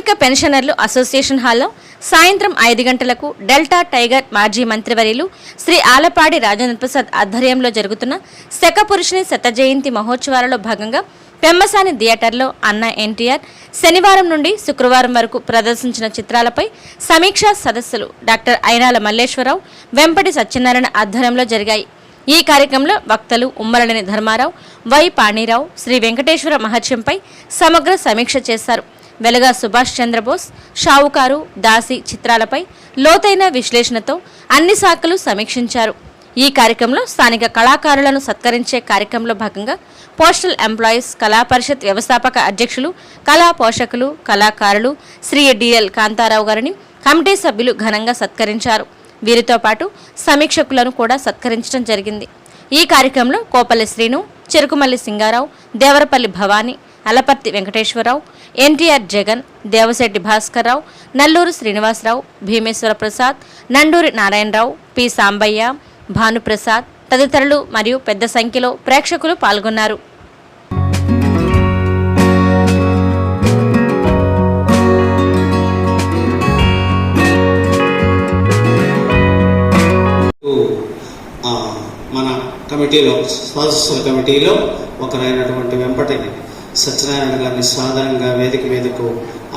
స్థానిక పెన్షనర్లు అసోసియేషన్ హాల్లో సాయంత్రం 5 గంటలకు డెల్టా టైగర్ మాజీ మంత్రివర్యులు శ్రీ ఆలపాడి రాజేంద్ర ప్రసాద్ ఆధ్వర్యంలో జరుగుతున్న శకపురుషుని శత జయంతి మహోత్సవాలలో భాగంగా పెమ్మసాని థియేటర్లో అన్న ఎన్టీఆర్ శనివారం నుండి శుక్రవారం వరకు ప్రదర్శించిన చిత్రాలపై సమీక్షా సదస్సులు డాక్టర్ అయినాల మల్లేశ్వరరావు, వెంపటి సత్యనారాయణ ఆధ్వర్యంలో జరిగాయి. ఈ కార్యక్రమంలో వక్తలు ఉమ్మలనేని ధర్మారావు, వై పాణిరావు శ్రీ వెంకటేశ్వర మహత్యంపై సమగ్ర సమీక్ష చేశారు. వెలగా సుభాష్ చంద్రబోస్, షావుకారు, దాసి చిత్రాలపై లోతైన విశ్లేషణతో అన్ని శాఖలు సమీక్షించారు. ఈ కార్యక్రమంలో స్థానిక కళాకారులను సత్కరించే కార్యక్రమంలో భాగంగా పోస్టల్ ఎంప్లాయీస్ కళా పరిషత్ వ్యవస్థాపక అధ్యక్షులు, కళా పోషకులు, కళాకారులు శ్రీ డిఎల్ కాంతారావు గారిని కమిటీ సభ్యులు ఘనంగా సత్కరించారు. వీరితో పాటు సమీక్షకులను కూడా సత్కరించడం జరిగింది. ఈ కార్యక్రమంలో కోపల్లి శ్రీను, చెరుకుమల్లి సింగారావు, దేవరపల్లి భవానీ, అలపర్తి వెంకటేశ్వరరావు, ఎన్టీఆర్ జగన్, దేవశెట్టి భాస్కర్రావు, నల్లూరు శ్రీనివాసరావు, భీమేశ్వర ప్రసాద్, నండూరి నారాయణరావు, పి సాంబయ్య, భానుప్రసాద్ తదితరులు మరియు పెద్ద సంఖ్యలో ప్రేక్షకులు పాల్గొన్నారు. మన కమిటీలో సదస్సుల కమిటీలో ఒకరైనటువంటి వెంపటి సత్యనారాయణ గారిని సాధారణంగా వేదిక మీదకు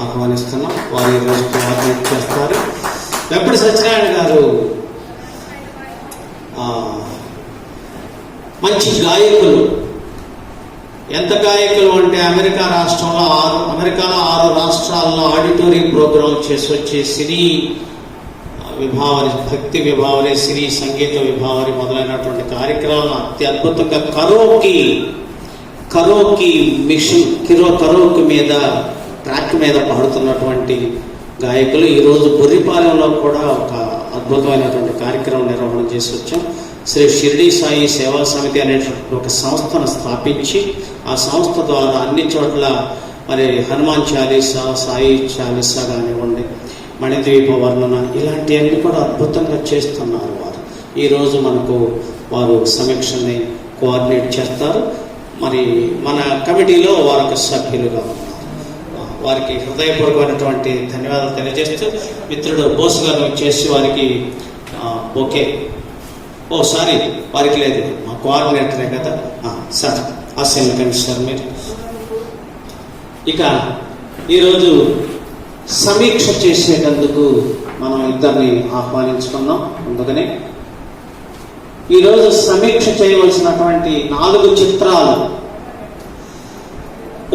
ఆహ్వానిస్తున్నాం. వారు ఈరోజు కోఆర్డినేట్ చేస్తారు. వెంపటి సత్యనారాయణ గారు మంచి గాయకులు. ఎంత గాయకులు అంటే అమెరికాలో 6 రాష్ట్రాల్లో ఆడిటోరియం ప్రోగ్రాం చేసి వచ్చే సినీ విభావరి, భక్తి విభావరి, సినీ సంగీత విభావరి మొదలైనటువంటి కార్యక్రమాలను అత్యద్భుతంగా కరోకి మిషన్ కరోకి మీద ట్రాక్ మీద పాడుతున్నటువంటి గాయకులు. ఈరోజు బొర్రిపాలెంలో కూడా ఒక అద్భుతమైనటువంటి కార్యక్రమం నిర్వహణ చేసి వచ్చాం. శ్రీ షిరిడి సాయి సేవా సమితి అనేటువంటి ఒక సంస్థను స్థాపించి ఆ సంస్థ ద్వారా అన్ని చోట్ల మరి హనుమాన్ చాలీసా, సాయి చాలీసా కానివ్వండి, మణిద్వీప వర్ణన ఇలాంటివన్నీ కూడా అద్భుతంగా చేస్తున్నారు. ఈరోజు మనకు వారు సమీక్షని కోఆర్డినేట్ చేస్తారు. మరి మన కమిటీలో వారికి సభ్యులుగా ఉన్నారు. వారికి హృదయపూర్వకమైనటువంటి ధన్యవాదాలు తెలియజేస్తూ మిత్రుడు బోస్ గారు చేసి వారికి ఓకే సారీ వారికి లేదు, మా కోఆర్డినేటరే కదా సార్, ఆశయం కండి సార్ మీరు. ఇక ఈరోజు సమీక్ష చేసేటందుకు మనం ఇద్దరిని ఆహ్వానించుకున్నాం. అందుకనే ఈరోజు సమీక్ష చేయవలసినటువంటి 4 చిత్రాలు: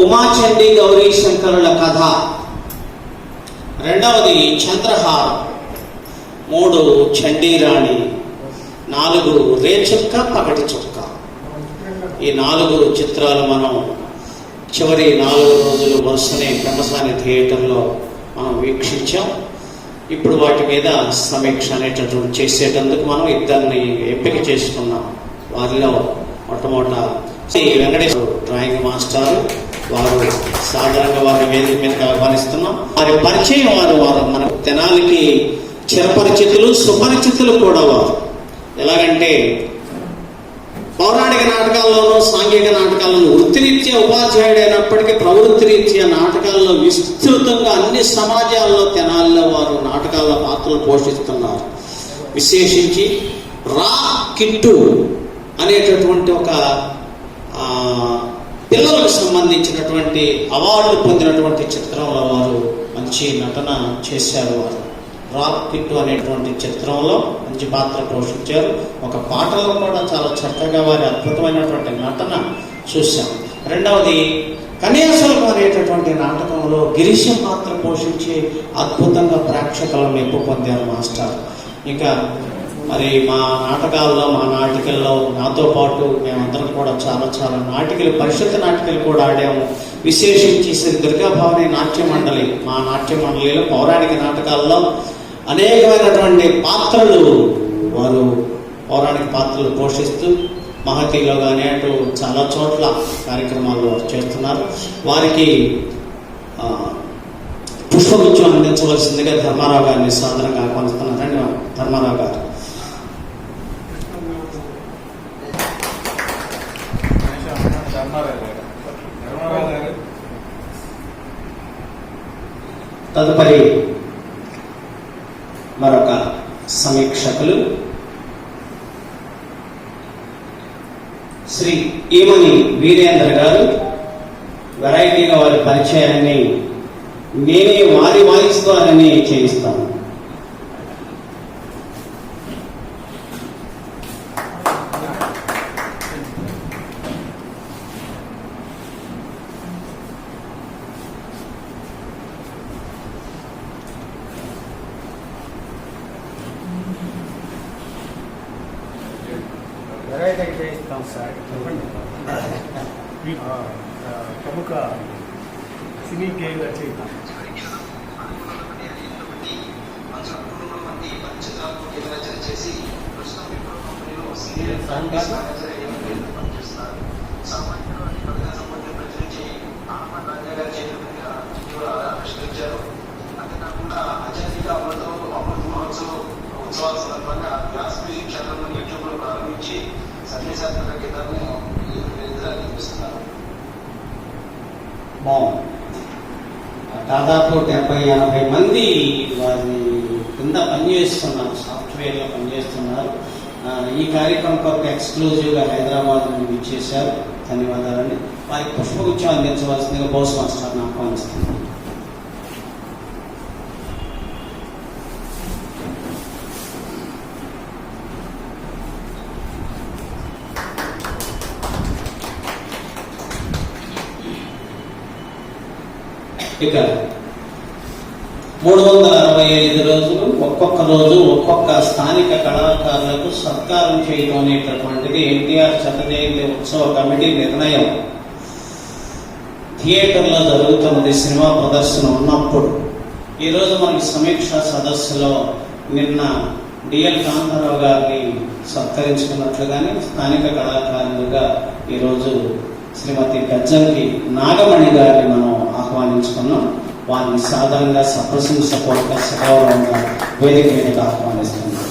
ఉమాచండి గౌరీ శంకరుల కథ, రెండవది చంద్రహారం, 3 చండీరాణి, 4 రేచుక్క పగటి చుక్క. ఈ 4 చిత్రాలు మనం చివరి 4 రోజులు వరుసనే పెమ్మసాని థియేటర్లో మనం వీక్షించాం. ఇప్పుడు వాటి మీద సమీక్ష అనేటటువంటి చేసేటందుకు మనం ఇద్దరిని ఎంపిక చేసుకున్నాం. వారిలో మొట్టమొదట వెంకటేశ్వర డ్రాయింగ్ మాస్టర్, వారు సాధారణంగా వారిని వేదిక మీదకి ఆహ్వానిస్తున్నాం. వారి పరిచయం వారు మన తెనాలికి చిరపరిచితులు, సుపరిచితులు కూడా. వారు ఎలాగంటే పౌరాణిక నాటకాల్లోనూ సాంఘిక నాటకాల్లోనూ వృత్తిరీత్యా ఉపాధ్యాయుడైనప్పటికీ ప్రవృత్తి రీత్యా నాటకాల్లో విస్తృతంగా అన్ని సమాజాల్లో తెనాలిలో వారు నాటకాల్లో పాత్రలు పోషిస్తున్నారు. విశేషించి రా కిట్టు అనేటటువంటి ఒక పిల్లలకు సంబంధించినటువంటి అవార్డు పొందినటువంటి చిత్రంలో వారు మంచి నటన చేశారు. వారు రాక్ కిట్టు అనేటువంటి చిత్రంలో మంచి పాత్ర పోషించారు. ఒక పాటలో కూడా చాలా చక్కగా వారి అద్భుతమైనటువంటి నటన చూశాం. రెండవది కన్యాశుల్కం అనేటటువంటి నాటకంలో గిరీశ పాత్ర పోషించి అద్భుతంగా ప్రేక్షకుల మెప్పు పొందారు మాస్టర్. ఇంకా మరి మా నాటకాల్లో, మా నాటికల్లో నాతో పాటు మేమందరం కూడా చాలా నాటికలు, పరిషత్ నాటికలు కూడా ఆడాము. విశేషించి శ్రీ దుర్గాభవాని నాట్య మండలి, మా నాట్య మండలిలో పౌరాణిక నాటకాల్లో అనేకమైనటువంటి పాత్రలు వారు పౌరాణిక పాత్రలు పోషిస్తూ మహతిలో కానీ అటు చాలా చోట్ల కార్యక్రమాలు చేస్తున్నారు. వారికి పుష్పగుచ్చం అందించవలసిందిగా ధర్మారావు గారిని సాధారణంగా ఆహ్వానిస్తున్నారు. ధన్యవాదాలు ధర్మారావు గారు. సమీక్షకులు శ్రీ ఈమని వీరేంద్ర గారు వెరైటీగా వారి పరిచయాన్ని నేనే వారి వాయిస్ ద్వారానే చేయిస్తాను. చేయిస్తాం సార్. ప్రముఖ సినీ గేయ రచయిత ఉత్సవాల సందర్భంగా క్లాస్ మ్యూజిక్ ఛానల్ యూట్యూబ్ లో ప్రారంభించి సందేశాత్మక గీతాలను నిర్మిస్తున్నారు. దాదాపు 70-80 మంది వారి కింద పనిచేస్తున్నారు, సాఫ్ట్వేర్లో పనిచేస్తున్నారు. ఈ కార్యక్రమం కొరకు ఎక్స్క్లూజివ్గా హైదరాబాద్ నుండి ఇచ్చేశారు. ధన్యవాదాలండి. వారికి పుష్పగుచ్చం అందించవలసిందిగా బోస్ మాస్టర్ని ఆహ్వానిస్తున్నాను. ఇక 365 రోజులు ఒక్కొక్క రోజు ఒక్కొక్క స్థానిక కళాకారులకు సత్కారం చేయడం అనేటటువంటిది ఎన్టీఆర్ శత జయంతి ఉత్సవ కమిటీ నిర్ణయం. థియేటర్లో జరుగుతున్నది సినిమా ప్రదర్శన ఉన్నప్పుడు. ఈరోజు మనకి సమీక్ష సదస్సులో నిన్న డిఎల్ కాంతారావు గారిని సత్కరించుకున్నట్లుగానే స్థానిక కళాకారులుగా ఈరోజు శ్రీమతి గజ్జంకి నాగమణి గారిని మనం ఆహ్వానించుకున్నాం. వారిని సాధారణంగా సప్రశంసపూర్వక సగౌరవంగా వేదిక మీదకి ఆహ్వానిస్తున్నాం.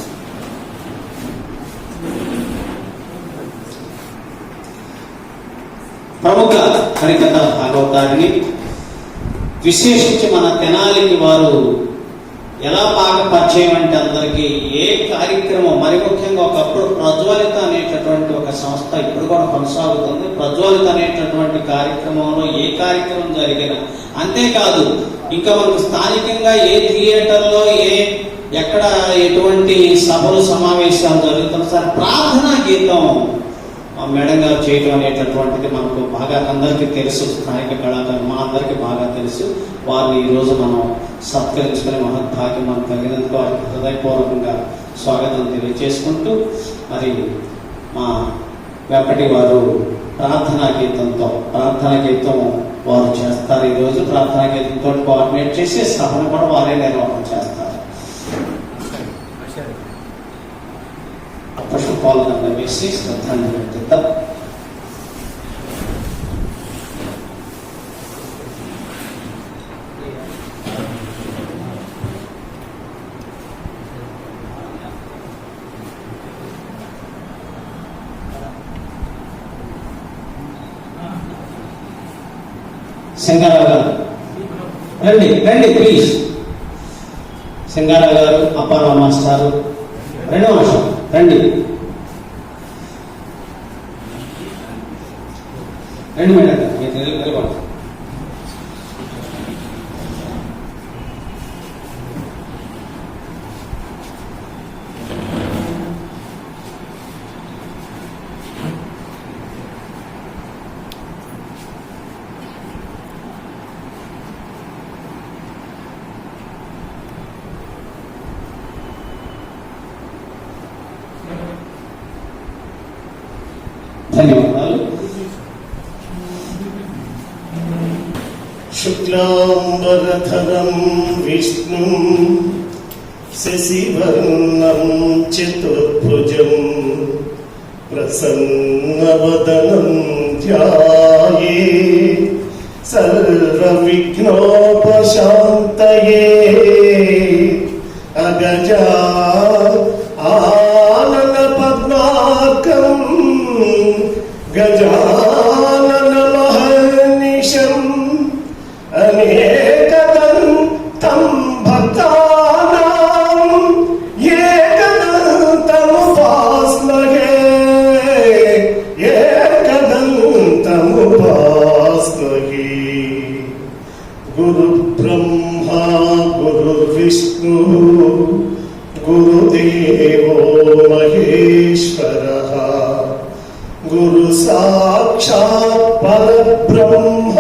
ప్రముఖ హరికథ భాగవతారిని విశేషించి మన తెనాలికి వారు ఎలా బాగా పరిచయం అంటే అందరికీ ఏ కార్యక్రమం, మరి ముఖ్యంగా ఒకప్పుడు ప్రజ్వలిత అనేటటువంటి ఒక సంస్థ ఇప్పుడు కూడా కొనసాగుతుంది. ప్రజ్వలిత అనేటటువంటి కార్యక్రమంలో ఏ కార్యక్రమం జరిగినా, అంతేకాదు ఇంకా మనకు స్థానికంగా ఏ థియేటర్లో ఎక్కడ ఎటువంటి సభలు సమావేశాలు జరుగుతున్నా సరే ప్రార్థనా గీతం మేడం గారు చేయడం అనేటటువంటిది మనకు బాగా అందరికీ తెలుసు. స్థానిక కళాకారులు మా అందరికీ బాగా తెలుసు. వారిని ఈరోజు మనం సత్కరించుకునే మహద్భాగ్యం మనం కలిగినందుకు వారికి హృదయపూర్వకంగా స్వాగతం తెలియజేసుకుంటూ, మరి మా వెంపటి వారు ప్రార్థనా గీతం వారు చేస్తారు. ఈరోజు ప్రార్థనా గీతంతో కోఆర్డినేట్ చేసి సభను కూడా వారే నిర్వహణ చేస్తారు. పుష్పపాలను వేసి శ్రద్ధాంజలి పెడతాం. సింగారావు గారు రండి ప్లీజ్. సింగారావు గారు, అప్పారావు మాస్టారు, 2 నిమిషం రండి. 2 మినిట్ నిలబడి. ధన్యవాదాలు. శుక్లాంబరధరం విష్ణు శశివర్ణం చతుర్భుజం ప్రసన్నవదనం ధ్యాయే సర్వవిఘ్నోపశాంతయే అగజా ఆనన పద్మార్కం గజానన మహర్నిశం అనేకదంతం భక్తానాం ఏకదంతం महेश्वरः गुरु साक्षात् परब्रह्म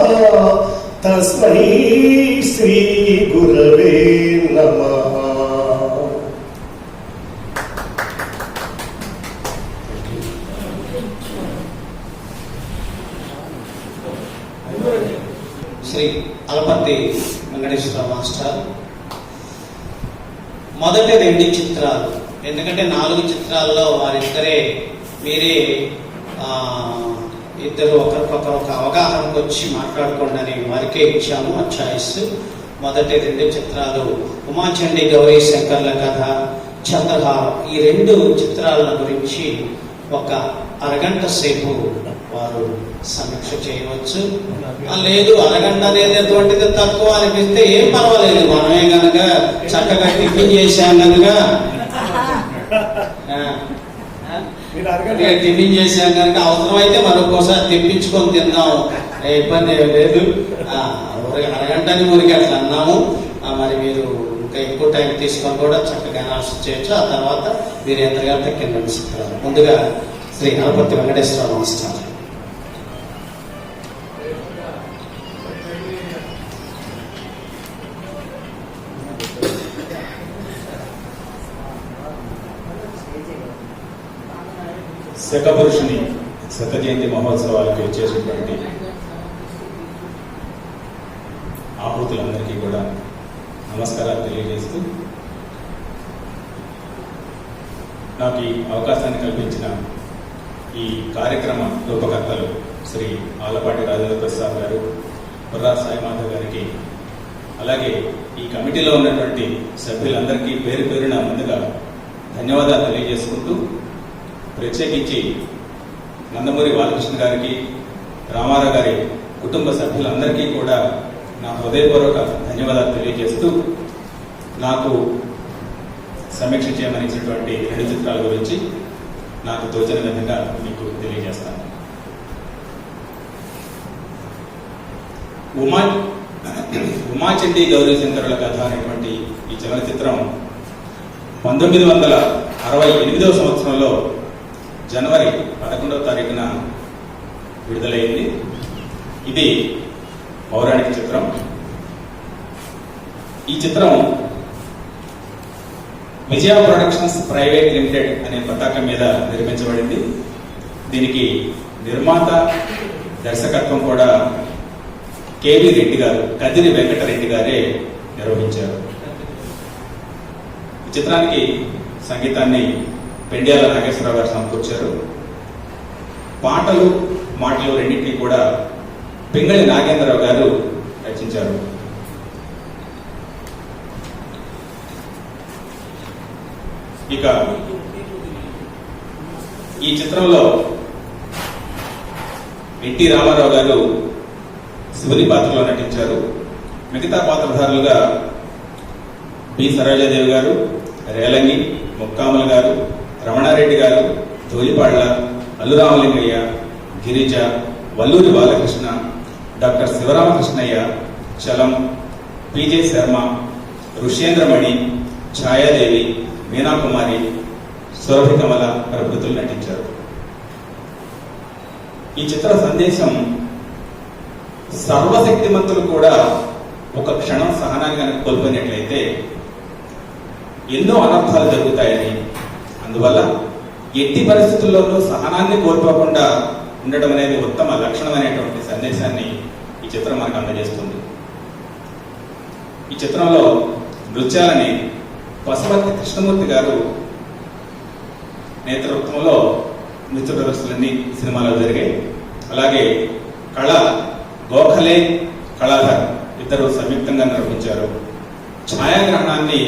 तस्मै श्री गुरवे नमः. శ్రీ అలపర్తి వెంకటేశ్వర మాస్టర్ మొదటి 2 చిత్రాలు, ఎందుకంటే 4 చిత్రాల్లో వారిద్దరే మీరే ఇద్దరు ఒకరికొకరు ఒక అవగాహనకు వచ్చి మాట్లాడుకోండి అని వారికే ఇచ్చాము ఆ ఛాయిస్. మొదటి 2 చిత్రాలు ఉమాచండి గౌరీ శంకర్ల కథ, చంద్రహారం. ఈ 2 చిత్రాల గురించి ఒక అరగంట సేపు వారు సమీక్ష చేయవచ్చు. లేదు అరగంట అనేటటువంటిది తక్కువ అనిపిస్తే ఏం పర్వాలేదు, మనమే కనుక చక్కగా టిఫిన్ చేశాం కనుక టిఫిన్ చేశాం కనుక అవసరమైతే మరొకసారి తెప్పించుకొని తిందాము, ఇబ్బంది ఏం లేదు. అరగంటని ఊరికి అట్లా అన్నాము. మరి మీరు ఇంకా ఎక్కువ టైం తీసుకొని కూడా చక్కగా అనాలిసిస్ చేయొచ్చు. ఆ తర్వాత మీరు ఎంతగా కింద తీసుకురారు. ముందుగా శ్రీ అలపర్తి వెంకటేశ్వర మాస్టర్. శకపురుషుని శత జయంతి మహోత్సవాలకు వచ్చేసినటువంటి ఆహుతులందరికీ కూడా నమస్కారాలు తెలియజేస్తూ, నాకు ఈ అవకాశాన్ని కల్పించిన ఈ కార్యక్రమ రూపకర్తలు శ్రీ ఆలపాటి రాజేంద్ర ప్రసాద్ గారు, బుర్రా సాయిమాధవ్ గారికి, అలాగే ఈ కమిటీలో ఉన్నటువంటి సభ్యులందరికీ పేరు పేరున ముందుగా ధన్యవాదాలు తెలియజేసుకుంటూ, ప్రత్యేకించి నందమూరి బాలకృష్ణ గారికి, రామారావు గారి కుటుంబ సభ్యులందరికీ కూడా నా హృదయపూర్వక ధన్యవాదాలు తెలియజేస్తూ, నాకు సమీక్ష చేయమని ఇచ్చినటువంటి 2 చిత్రాల గురించి నాకు తోచిన విధంగా మీకు తెలియజేస్తాను. ఉమాచండి గౌరీ శంకరుల కథ అనేటువంటి ఈ చలనచిత్రం 1968వ సంవత్సరంలో జనవరి 11వ తారీఖున విడుదలైంది. ఇది పౌరాణిక చిత్రం. ఈ చిత్రం విజయ ప్రొడక్షన్స్ ప్రైవేట్ లిమిటెడ్ అనే పతాకం మీద నిర్మించబడింది. దీనికి నిర్మాత, దర్శకత్వం కూడా కేవి రెడ్డి గారు, కదిరి వెంకటరెడ్డి గారే నిర్వహించారు. ఈ చిత్రానికి సంగీతాన్ని పెండ్యాల నాగేశ్వరరావు గారు సమకూర్చారు. పాటలు, మాటలు రెండింటినీ కూడా పింగళి నాగేంద్రరావు గారు రచించారు. ఇక ఈ చిత్రంలో ఎన్టీ రామారావు గారు శివుని పాత్రలో నటించారు. మిగతా పాత్రధారులుగా బి సరోజాదేవి గారు, రేలంగి, ముక్కామల గారు, రమణారెడ్డి గారు, ధూళిపాళ్ల, అల్లురామలింగయ్య, గిరిజ, వల్లూరి బాలకృష్ణ, డాక్టర్ శివరామకృష్ణయ్య, చలం, పిజే శర్మ, ఋషేంద్రమణి, ఛాయాదేవి, మీనాకుమారి, సురభి కమల ప్రభుత్వం నటించారు. ఈ చిత్ర సందేశం సర్వశక్తిమంతులు కూడా ఒక క్షణం సహనాన్ని కనుక కోల్పోయినట్లయితే ఎన్నో అనర్థాలు జరుగుతాయని, అందువల్ల ఎట్టి పరిస్థితుల్లోనూ సహనాన్ని కోల్పోకుండా ఉండడం అనేది ఉత్తమ లక్షణం అనేటువంటి సందేశాన్ని ఈ చిత్రం మనకు అందజేస్తుంది. ఈ చిత్రంలో నృత్యాలని పశుపతి కృష్ణమూర్తి గారు నేతృత్వంలో నృత్య ప్రదర్శనలన్నీ సినిమాలో జరిగాయి. అలాగే కళ గోఖలే, కళాధర్ ఇద్దరు సంయుక్తంగా నిర్వహించారు. ఛాయాగ్రహణాన్ని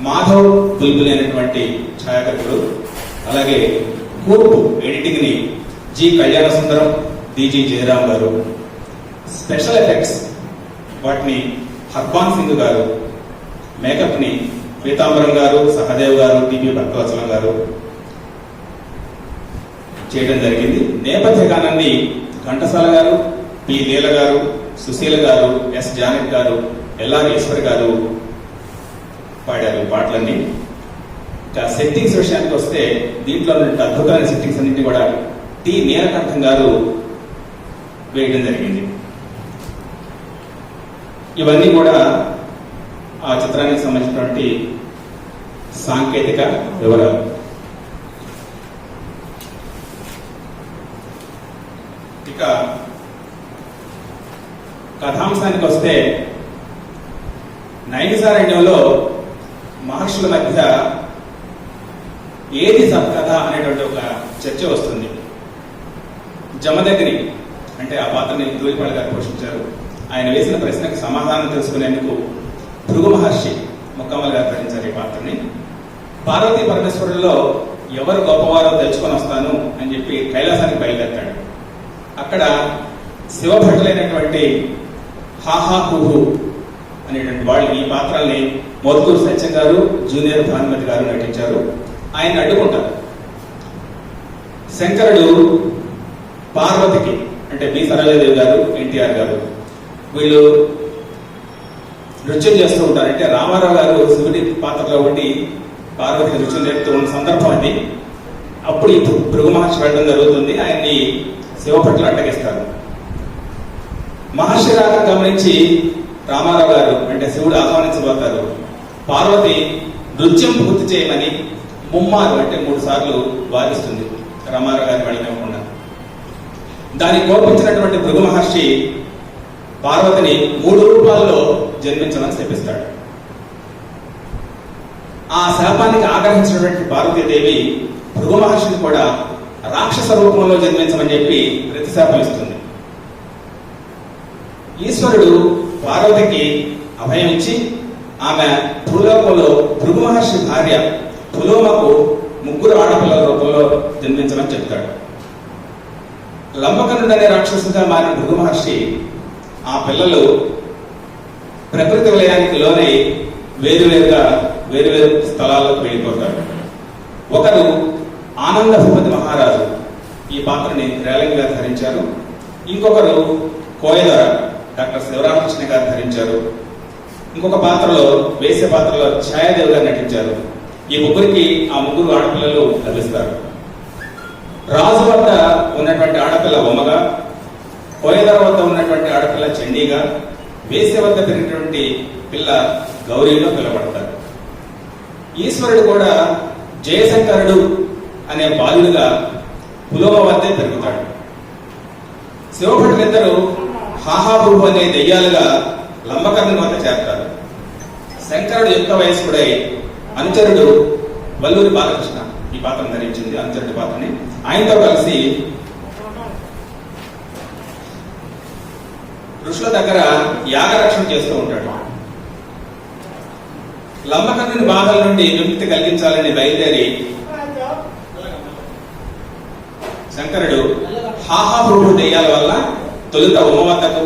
మాధవ్ బుల్బుల్ అనేటువంటి ఛాయాగ్రహకుడు, అలాగే కూర్పు ఎడిటింగ్ ని జి కళ్యాణ సుందరం, డిజి జయరాం గారు, స్పెషల్ ఎఫెక్ట్స్ వాటిని హర్బాన్ సింగ్ గారు, మేకప్ ని పీతాంబరం గారు, సహదేవ్ గారు, టిపి భక్తవత్సలం గారు చేయడం జరిగింది. నేపథ్య గానాన్ని ఘంటసాల గారు, పి లీల గారు, సుశీల గారు, ఎస్ జానక్ గారు, ఎల్ఆర్ ఈశ్వర్ గారు పాడారు పాటలన్నీ. ఇక సెట్టింగ్స్ విషయానికి వస్తే దీంట్లో ఉన్న అద్భుతమైన సెట్టింగ్స్ అన్నింటినీ కూడా టి నీలకంఠం గారు వేయడం జరిగింది. ఇవన్నీ కూడా ఆ చిత్రానికి సంబంధించినటువంటి సాంకేతిక వివరాలు. ఇక కథాంశానికి వస్తే నైమిసారణ్యంలో మహర్షుల మధ్య ఏది సత్కథ అనేటువంటి ఒక చర్చ వస్తుంది. జమదగ్ని అంటే ఆ పాత్రని ధూళిపాళ గారు పోషించారు. ఆయన వేసిన ప్రశ్నకు సమాధానం తెలుసుకునేందుకు భృగు మహర్షి ముక్కమ్మల గారు ధరించారు ఈ పాత్రని. పార్వతీ పరమేశ్వరుల్లో ఎవరు గొప్పవారో తెలుసుకొని వస్తాను అని చెప్పి కైలాసానికి బయలుదేరతాడు. అక్కడ శివభటులైనటువంటి హాహా హుహు అనేటువంటి వాళ్ళు ఈ పాత్రల్ని మోత్కూరు సత్యం గారు, జూనియర్ భానుమతి గారు నటించారు. ఆయన అడ్డుకుంటారు. శంకరుడు పార్వతికి అంటే బి సరోజాదేవి గారు, ఎన్టీఆర్ గారు వీళ్ళు నృత్యం చేస్తూ ఉంటారు. అంటే రామారావు గారు శివుడి పాత్రలో ఉండి పార్వతికి నృత్యం నేర్పుతూ ఉన్న సందర్భం అది. అప్పుడు ఈ భృగు మహర్షి వెళ్ళడం జరుగుతుంది. ఆయన్ని శివభట్లు అడ్డగిస్తారు. మహర్షి రాక గమనించి రామారావు గారు అంటే శివుడు ఆహ్వానించబోతారు. పార్వతి నృత్యం పూర్తి చేయమని ముమ్మారు అంటే 3 సార్లు వాదిస్తుంది రామారావు గారిని వెళ్ళనివ్వకుండా. దాన్ని కోపించినటువంటి భృగు మహర్షి పార్వతిని 3 రూపాల్లో జన్మించమని శపిస్తాడు. ఆ శాపానికి ఆగ్రహించినటువంటి పార్వతీదేవి భృగు మహర్షిని కూడా రాక్షస రూపంలో జన్మించమని చెప్పి ప్రతిశాపం ఇస్తుంది. ఈశ్వరుడు పార్వతికి అభయం ఇచ్చి ఆమె భూలోకంలో భృగు మహర్షి భార్య పులోమకు 3 ఆడపిల్లల రూపంలో జన్మించమని చెప్తాడు. లంబకనుడు అనే రాక్షసుగా మారిన భృగు మహర్షి ఆ పిల్లలు ప్రకృతి విలయానికి లోనై వేరువేరు స్థలాలకు వెళ్ళిపోతారు. ఒకరు ఆనంద భూపతి మహారాజు, ఈ పాత్రని రేలంగి గారు ధరించారు. ఇంకొకరు కోయదొర డాక్టర్ శివరామకృష్ణ గారు ధరించారు. ఇంకొక పాత్రలో వేసే పాత్రలో ఛాయాదేవి గారు నటించారు. ఈ ముగ్గురికి ఆ 3 ఆడపిల్లలు లభిస్తారు. రాజు వద్ద ఉన్నటువంటి ఆడపిల్ల ఉమగా, కోయదొర వద్ద ఉన్నటువంటి ఆడపిల్ల చండీగా, వేసే వద్ద పెరిగినటువంటి పిల్ల గౌరీలో పిలవడతారు. ఈశ్వరుడు కూడా జయశంకరుడు అనే బాలుడుగా పులోమ వద్దే పెరుగుతాడు. శివభటులిద్దరూ హాహాబుహు అనే దెయ్యాలుగా లంబకర్ణుని వద్ద చేరతారు. శంకరుడు యుక్త వయస్కుడై అనుచరుడు వల్లూరి బాలకృష్ణ ఈ పాత్రను ధరించింది, అనుచరుడి పాత్రని. ఆయనతో కలిసి ఋషుల దగ్గర యాగరక్షణ చేస్తూ ఉంటాడు. లంబకర్ణుని బాధల నుండి విముక్తి కలిగించాలని బయలుదేరి శంకరుడు హాహాబుహు దెయ్యాల వల్ల తొలుత ఉమ వద్దకు,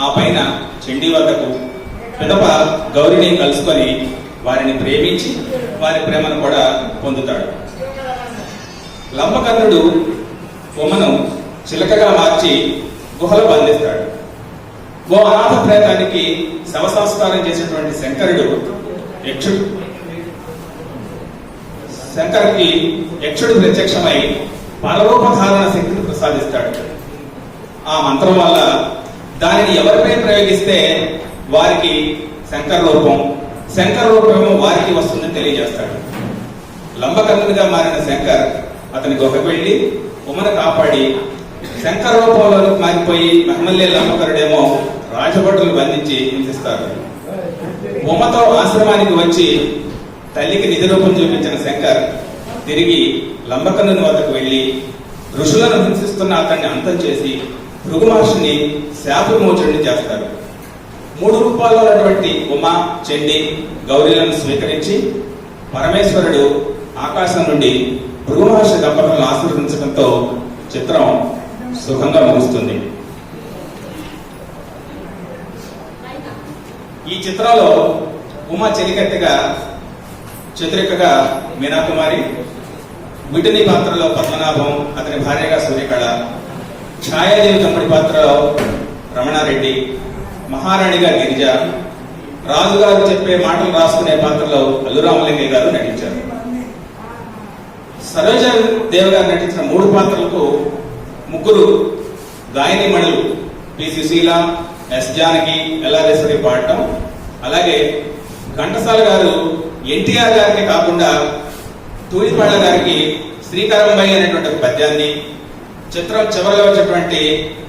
ఆ పైన చండీ వద్దకు, పిదప గౌరిని కలుసుకొని వారిని ప్రేమించి వారి ప్రేమను కూడా పొందుతాడు. లంబకర్ణుడు ఉమను చిలకగా మార్చి గుహలో బంధిస్తాడు. ఓ అనాథ ప్రేతానికి శవ సంస్కారం చేసినటువంటి శంకరుడికి యక్షుడు ప్రత్యక్షమై పరరూపధారణ శక్తిని ప్రసాదిస్తాడు. ఆ మంత్రం వల్ల దానిని ఎవరిపై ప్రయోగిస్తే వారికి శంకర రూపము వారికి వస్తుందని తెలియజేస్తాడు. లంబకర్ణుడిగా మారిన శంకర్ అతని గుహకు వెళ్లి ఉమను కాపాడి శంకర రూపంలోకి మారిపోయి మహమల్లే లంబకరుడేమో రాజభటులు బంధించి హింసిస్తారు. ఉమతో ఆశ్రమానికి వచ్చి తల్లికి నిధి రూపం చూపించిన శంకర్ తిరిగి లంబకర్ణుని వద్దకు వెళ్లి ఋషులను హింసిస్తున్న అతన్ని అంతం చేసి భృగు మహర్షిని శాప విమోచనని చేస్తారు. 3 రూపాల్లో ఉన్నటువంటి ఉమ, చండి, గౌరీలను స్వీకరించి పరమేశ్వరుడు ఆకాశం నుండి భృగు మహర్షి దంపతులను ఆశీర్వదించడంతో చిత్రం సుఖంగా ముగుస్తుంది. ఈ చిత్రంలో ఉమ చెలికత్తెగా, చతురికగా మీనాకుమారి, విటిని పాత్రలో పద్మనాభం, అతని భార్యగా సూర్యకళ, ఛాయాదేవి తమ్ముడి పాత్రలో రమణారెడ్డి, మహారాణిగా గిరిజ, రాజుగారు చెప్పే మాటలు రాసుకునే పాత్రలో అల్లురామలింగయ్య గారు నటించారు. సరోజ దేవ్ గారు నటించిన 3 పాత్రలకు 3 గాయనిమణులు పి సుశీల, ఎస్ జానకి, ఎల్లారేశ్వరి పాడటం, అలాగే ఘంటసాల గారు ఎన్టీఆర్ గారికి కాకుండా తూడిపాళ్ల గారికి శ్రీకరంబై అనేటువంటి ఒక పద్యాన్ని, చిత్రం చివరిలో వచ్చేటువంటి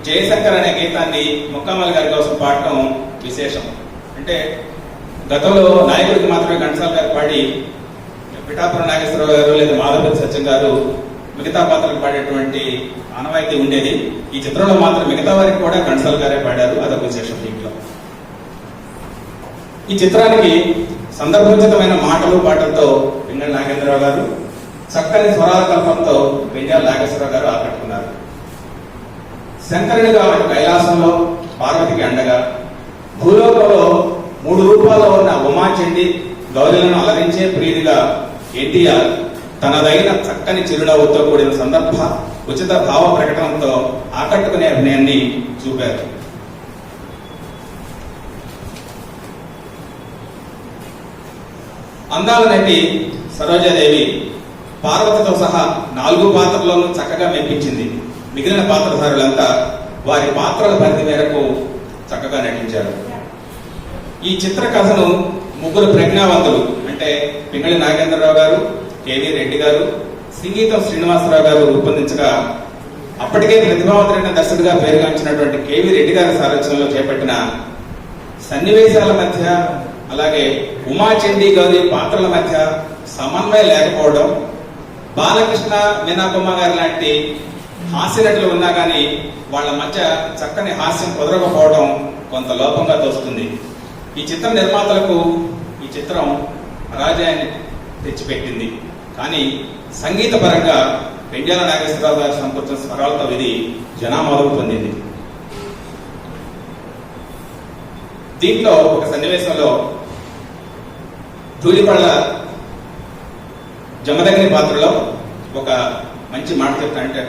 జయశంకర్ అనే గీతాన్ని ముక్కామల గారి కోసం పాడటం విశేషం. అంటే గతంలో నాయకుడికి మాత్రమే ఘంటసాల గారు పాడి పిఠాపురం నాగేశ్వరరావు గారు లేదా మాధవపతి సత్యం గారు మిగతా పాత్రలు పాడేటువంటి ఆనవాయితీ ఉండేది. ఈ చిత్రంలో మాత్రం మిగతా వారికి కూడా ఘంటసాల గారే పాడారు, అదొక విశేషం. దీంట్లో ఈ చిత్రానికి సందర్భోచితమైన మాటలు పాటలతో పింగళి నాగేంద్రరావు గారు, చక్కని స్వరాల కల్పంతో వెంజాల నాగేశ్వరరావు గారు ఆకట్టుకున్నారు. శంకరుడిగా కైలాసంలో పార్వతికి అండగా, భూలోకంలో 3 రూపాల్లో ఉన్న ఉమాచండి గౌరీలను అలరించే ప్రీతిగా ఎన్టీఆర్ తనదైన చక్కని చిరునవ్వుతో కూడిన సందర్భ ఉచిత భావ ప్రకటనతో ఆకట్టుకునే అభినయాన్ని చూపారు. అందాల నటి సరోజాదేవి పార్వతితో సహా 4 పాత్రలను చక్కగా మెప్పించింది. మిగిలిన పాత్రధారులంతా వారి పాత్రల పరిధి మేరకు చక్కగా నటించారు. ఈ చిత్ర కథను 3 ప్రజ్ఞావంతులు అంటే పింగళి నాగేంద్రరావు గారు, కేవీ రెడ్డి గారు, సింగీతం శ్రీనివాసరావు గారు రూపొందించగా, అప్పటికే ప్రతిభావంతుడైన దర్శకుడిగా పేరుగాంచినటువంటి కేవీ రెడ్డి గారి సారథ్యంలో చేపట్టిన సన్నివేశాల మధ్య, అలాగే ఉమాచండి గౌరీ పాత్రల మధ్య సమన్వయం లేకపోవడం, బాలకృష్ణ, మీనాకుమ్మ గారి లాంటి హాస్య నటులు ఉన్నా కానీ వాళ్ళ మధ్య చక్కని హాస్యం కుదరకపోవడం కొంత లోపంగా తోస్తుంది. ఈ చిత్ర నిర్మాతలకు ఈ చిత్రం పరాజయాన్ని తెచ్చిపెట్టింది. కానీ సంగీత పరంగా వెంజాల నాగేశ్వరరావు గారి సంపూర్ణ స్వరాలతో ఇది జనామోదం పొందింది. దీంట్లో ఒక సన్నివేశంలో ధూళిపళ్ళ జమదగ్ని పాత్రలో ఒక మంచి మాట చెప్తానంటే,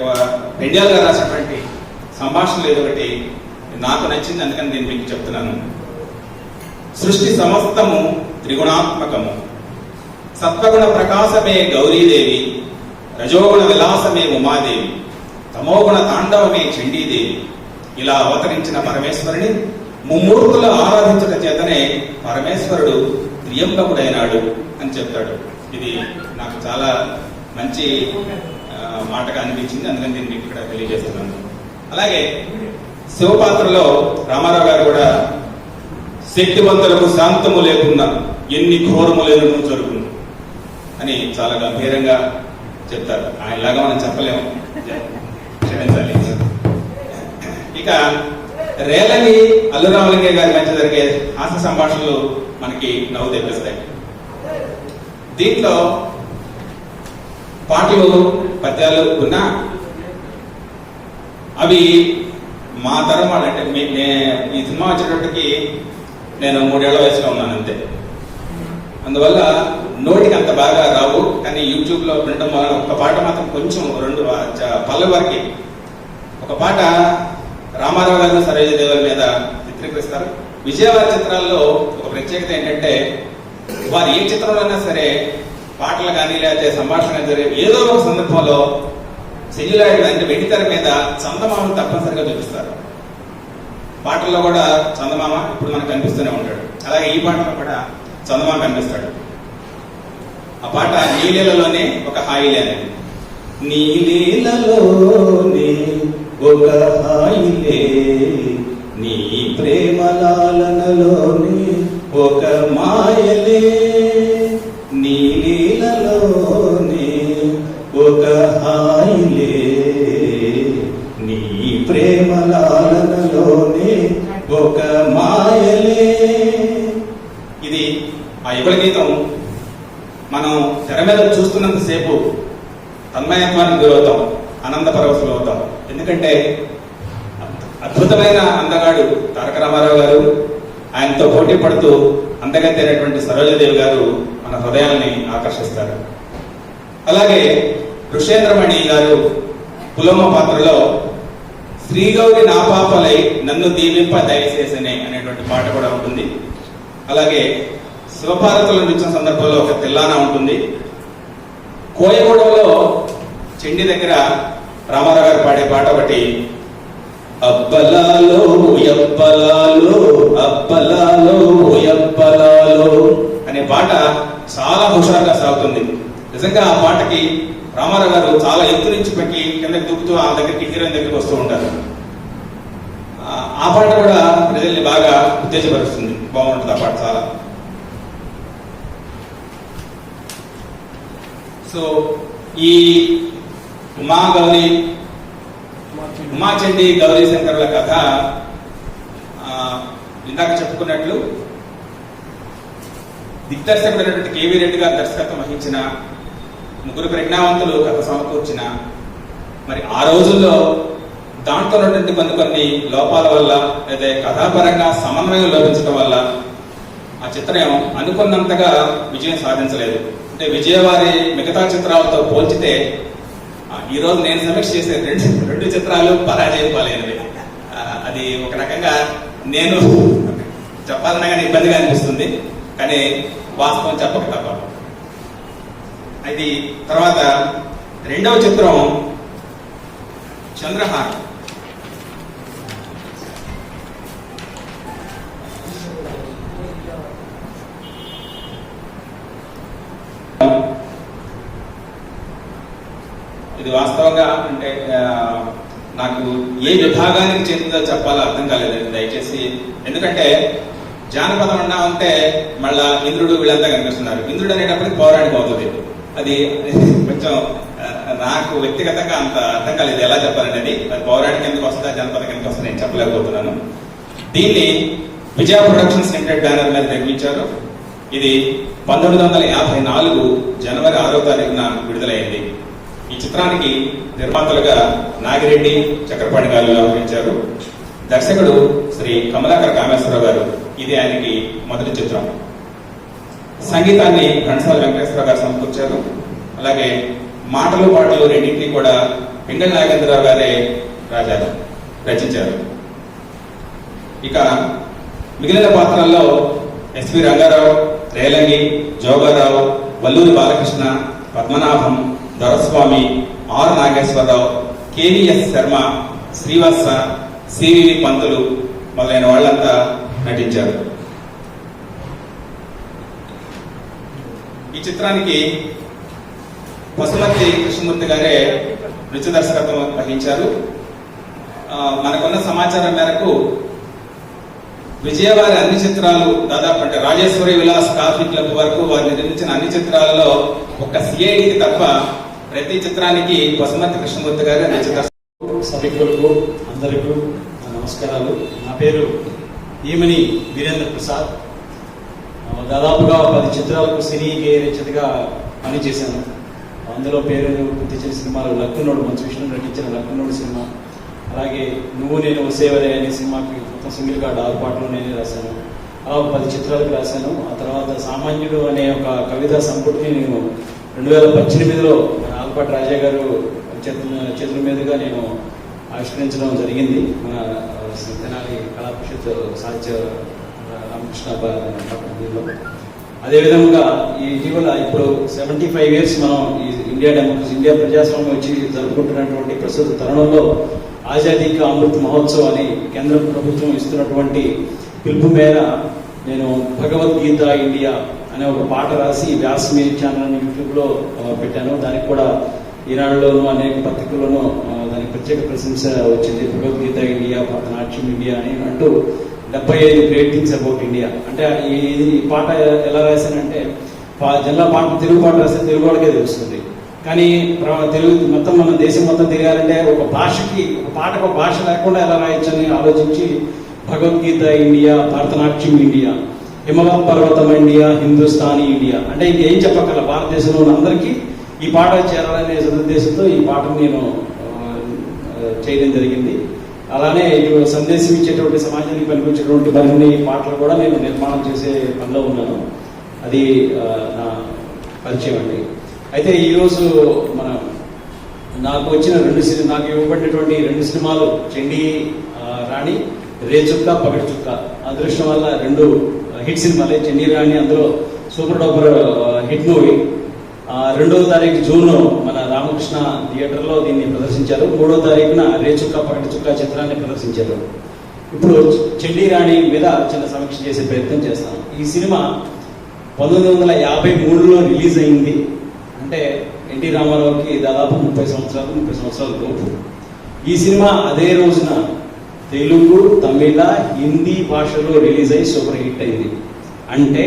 వెంజాల గారు రాసినటువంటి సంభాషణలు ఏదో ఒకటి నాకు నచ్చింది, అందుకని నేను మీకు చెప్తున్నాను. సృష్టి సమస్తము త్రిగుణాత్మకము, సత్వగుణ ప్రకాశమే గౌరీదేవి, రజోగుణ విలాసమే ఉమాదేవి, తమోగుణ తాండవమే చండీదేవి. ఇలా అవతరించిన పరమేశ్వరుని ముమ్మూర్తులు ఆరాధించట చేతనే పరమేశ్వరుడు త్రియంబకుడైనాడు అని చెప్తాడు. ఇది నాకు చాలా మంచి మాటగా అనిపించింది, అందుకని నేను మీకు ఇక్కడ తెలియజేస్తున్నాను. అలాగే శివపాత్రలో రామారావు గారు కూడా శక్తివంతులకు శాంతము లేకుండా ఎన్ని ఘోరములను జరుగును అని చాలా గంభీరంగా చెప్తారు. ఆయనలాగా మనం చెప్పలేము, క్షమించాలి. ఇక రేలని అల్లురామలింగయ్య గారి మధ్య జరిగే హాస్య సంభాషణలు మనకి నవ్వు తెప్పిస్తాయి. దీంట్లో పాటలు పద్యాలు ఉన్నా అవి మా తరం వాళ్ళు, అంటే ఈ సినిమా వచ్చేటప్పటికి నేను 3 ఏళ్ల వయసులో ఉన్నాను అంతే. అందువల్ల నోటికి అంత బాగా రావు, కానీ యూట్యూబ్ లో వినడం వల్ల ఒక పాట మాత్రం కొంచెం 2 పల్లె వరకు ఒక పాట రామారావు గారు సరోజాదేవి మీద చిత్రీకరిస్తారు. విజయవాడ చిత్రాల్లో ఒక ప్రత్యేకత ఏంటంటే, వారు ఏ చిత్రంలో అయినా సరే పాటలు కానీ లేకపోతే సంభాషణ జరిగే ఏదో ఒక సందర్భంలో సెల్యులాయిడ్ అంటే వెండితెర మీద చందమామను తప్పనిసరిగా చూపిస్తారు. పాటల్లో కూడా చందమామ ఇప్పుడు మనకు కనిపిస్తూనే ఉంటాడు. అలాగే ఈ పాటలో కూడా చందమామ కనిపిస్తాడు. ఆ పాట నీలీలలోనే ఒక హాయిలే అనేది. నీలీలలోనే ఒక హాయిలే, నీ ప్రేమలాలనలోనే ఒక మాయలే, నీలీలలోనే ఒక హాయిలే, నీ ప్రేమలాలనలోనే ఒక మాయలే. ఇది ఆ యుగల గీతం. మనం తెర మీద చూస్తున్నంతసేపు తన్మయత్వానికి గురవుతాం, ఆనంద పరవశులు అవుతాం. ఎందుకంటే అద్భుతమైన అందగాడు తారక రామారావు గారు, ఆయనతో పోటీ పడుతూ అందగత్తైనటువంటి సరోజాదేవి గారు మన హృదయాల్ని ఆకర్షిస్తారు. అలాగే ఋషేంద్రమణి గారు పులమ్మ పాత్రలో శ్రీగౌరి నాపాపలై నన్ను దీవింప దయచేసనే అనేటువంటి పాట కూడా ఉంటుంది. అలాగే శివపార్వతుల నృత్యం సందర్భంలో ఒక తిల్లానా ఉంటుంది. కోయగూడలో చెండి దగ్గర రామారావు గారు పాడే పాట ఒకటి, అబ్బలాలో ఎబ్బలాలో అబ్బలాలో ఎబ్బలాలో అనే పాట చాలా హుషారుగా సాగుతుంది. నిజంగా ఆ పాటకి రామారావు గారు చాలా ఎత్తు నుంచి పైకి కిందకి దూకుతూ ఆ దగ్గరికి హీరోయిన్ దగ్గరికి వస్తూ ఉంటారు. ఆ పాట కూడా ప్రజల్ని బాగా ఉత్తేజపరుస్తుంది, బాగుంటుంది ఆ పాట చాలా. సో ఈ ఉమాచండి గౌరీ శంకరుల కథ ఇందాక చెప్పుకున్నట్లు దిగ్దర్శకుడైనటువంటి కేవీ రెడ్డి గారు దర్శకత్వం వహించిన, ముగ్గురు ప్రజ్ఞావంతులు కథ సమకూర్చిన, మరి ఆ రోజుల్లో దాంట్లో ఉన్నటువంటి కొన్ని లోపాల వల్ల లేదా కథాపరంగా సమన్వయం లోపించడం వల్ల ఆ చిత్రం అనుకున్నంతగా విజయం సాధించలేదు. అంటే విజయవారి మిగతా చిత్రాలతో పోల్చితే ఈ రోజు నేను సమీక్ష చేసే రెండు చిత్రాలు పరాజయం పాలైనవి. అది ఒక రకంగా నేను చెప్పాలన్నా కానీ ఇబ్బందిగా అనిపిస్తుంది, కానీ వాస్తవం చెప్పక తప్ప. అది తర్వాత రెండవ చిత్రం చంద్రహారం. ఇది వాస్తవంగా అంటే నాకు ఏ విభాగానికి చెందిందో చెప్పాలో అర్థం కాలేదు దయచేసి. ఎందుకంటే జానపదం అన్నా అంటే మళ్ళా ఇంద్రుడు వీళ్ళంతా కనిపిస్తున్నారు. ఇంద్రుడు అనేటప్పటికి పౌరాణికం అవుతుంది. అది కొంచెం నాకు వ్యక్తిగతంగా అంత అర్థం కాలేదు ఎలా చెప్పాలనేది. అది పౌరాణిక ఎందుకు వస్తుందా జానపదం ఎందుకు వస్తుందా నేను చెప్పలేకపోతున్నాను. దీన్ని విజయ ప్రొడక్షన్స్ లిమిటెడ్ బ్యానర్ మీద నిర్మించారు. ఇది 1954 జనవరి 6వ తారీఖున విడుదలైంది. ఈ చిత్రానికి నిర్మాతలుగా నాగిరెడ్డి, చక్రపాణి గారు వ్యవహరించారు. దర్శకుడు శ్రీ కమలాకర కామేశ్వరరావు గారు. ఇది ఆయనకి మొదటి చిత్రం. సంగీతాన్ని ఘంటసాల వెంకటేశ్వరరావు గారు సమకూర్చారు. అలాగే మాటలు పాటలు రెండింటినీ కూడా పింగళ నాగేంద్రరావు గారే రచించారు. ఇక మిగిలిన పాత్రల్లో SV Rangarao, Relangi, Jogarao, Valluri Balakrishna, Padmanabham, Doraswamy, R Nageswararao, KVS Sarma, Srivatsa, CVV Pantulu మొదలైన వాళ్ళంతా నటించారు. ఈ చిత్రానికి పశుమతి కృష్ణమూర్తి గారే నృత్య దర్శకత్వం వహించారు. మనకున్న సమాచారం మేరకు విజయవారి అన్ని చిత్రాలు దాదాపు అంటే రాజేశ్వరి విలాస్ కాఫీ క్లబ్ వరకు వారు నిర్మించిన అన్ని చిత్రాలలో ఒక సిఐడికి తప్ప ప్రతి చిత్రానికి పశుమతి కృష్ణమూర్తి గారు నృత్య సభికులకు అందరికీ నమస్కారాలు. నా పేరు ఈమని వీరేంద్ర ప్రసాద్. దాదాపుగా 10 చిత్రాలకు సినీ గేయ రచయితగా పనిచేశాను. అందులో పేరు గుర్తించిన సినిమాలు లక్కున్నోడు, మంచు విష్ణు నటించిన లక్కున్నోడు సినిమా, అలాగే నువ్వు నేను సేవరే అనే సినిమాకి మొత్తం సింగిల్గా 6 పాటలు నేనే రాశాను. అలా 10 చిత్రాలకు రాశాను. ఆ తర్వాత సామాన్యుడు అనే ఒక కవితా సంపుటిని నేను 2018లో ఆలపాటి రాజా గారు చేతుల మీదుగా నేను ఆవిష్కరించడం జరిగింది. మన తెనాలి కళా పరిషత్ సాహిత్య రామకృష్ణ దీనిలో. అదేవిధంగా ఇటీవల ఇప్పుడు 75 years మనం ఈ ఇండియా ప్రజాస్వామ్యం వచ్చి జరుపుకుంటున్నటువంటి ప్రస్తుత తరుణంలో ఆజాదీ కా అమృత్ మహోత్సవ్ అని కేంద్ర ప్రభుత్వం ఇస్తున్నటువంటి పిలుపు మేర నేను భగవద్గీత ఇండియా అనే ఒక పాట రాసి వ్యాసమీ ఛానల్ యూట్యూబ్లో పెట్టాను. దానికి కూడా ఈనాడులోనూ అనేక పత్రికల్లోనూ దానికి ప్రత్యేక ప్రశంస వచ్చింది. భగవద్గీత ఇండియా, భరతనాట్యం ఇండియా అని అంటూ 75 గ్రేట్ థింగ్స్ అబౌట్ ఇండియా. అంటే ఈ పాట ఎలా రాశానంటే జనరల్ పాట తెలుగు పాట రాస్తే తెలుగు వాళ్ళకే తెలుస్తుంది. కానీ తెలుగు మొత్తం మన దేశం మొత్తం తిరగాలంటే ఒక భాషకి ఒక పాటకు ఒక భాష లేకుండా ఎలా రాయొచ్చని ఆలోచించి భగవద్గీత ఇండియా, భరతనాట్యం ఇండియా, హిమవత్ పర్వతం ఇండియా, హిందుస్థానీ ఇండియా అంటే ఇంకేం చెప్పగల భారతదేశంలో ఉన్న అందరికీ ఈ పాట చేరాలనే ఉద్దేశంతో ఈ పాటను నేను చేయడం జరిగింది. అలానే సందేశం ఇచ్చేటువంటి సమాజానికి పనిపించేటువంటి మరిన్ని పాటలు కూడా నేను నిర్మాణం చేసే పనిలో ఉన్నాను. అది నా పరిచయం అండి. అయితే ఈరోజు నాకు వచ్చిన నాకు ఇవ్వబడినటువంటి 2 సినిమాలు చండీ రాణి, రేచుక్క, పగటి చుక్క. అదృష్టం వల్ల 2 హిట్ సినిమాలే. చండీ రాణి అందులో సూపర్ డూపర్ హిట్ మూవీ. 2వ తారీఖు జూన్ మన రామకృష్ణ థియేటర్లో దీన్ని ప్రదర్శించారు. 3వ తారీఖున రేచుక్క పగటి చుక్క చిత్రాన్ని ప్రదర్శించారు. ఇప్పుడు చండీ రాణి మీద చిన్న సమీక్ష చేసే ప్రయత్నం చేస్తాను. ఈ సినిమా 1953లో రిలీజ్ అయింది. అంటే ఎన్టీ రామారావుకి దాదాపు 30 సంవత్సరాల లోపు. ఈ సినిమా అదే రోజున తెలుగు, తమిళ, హిందీ భాషలో రిలీజ్ అయ్యి సూపర్ హిట్ అయింది. అంటే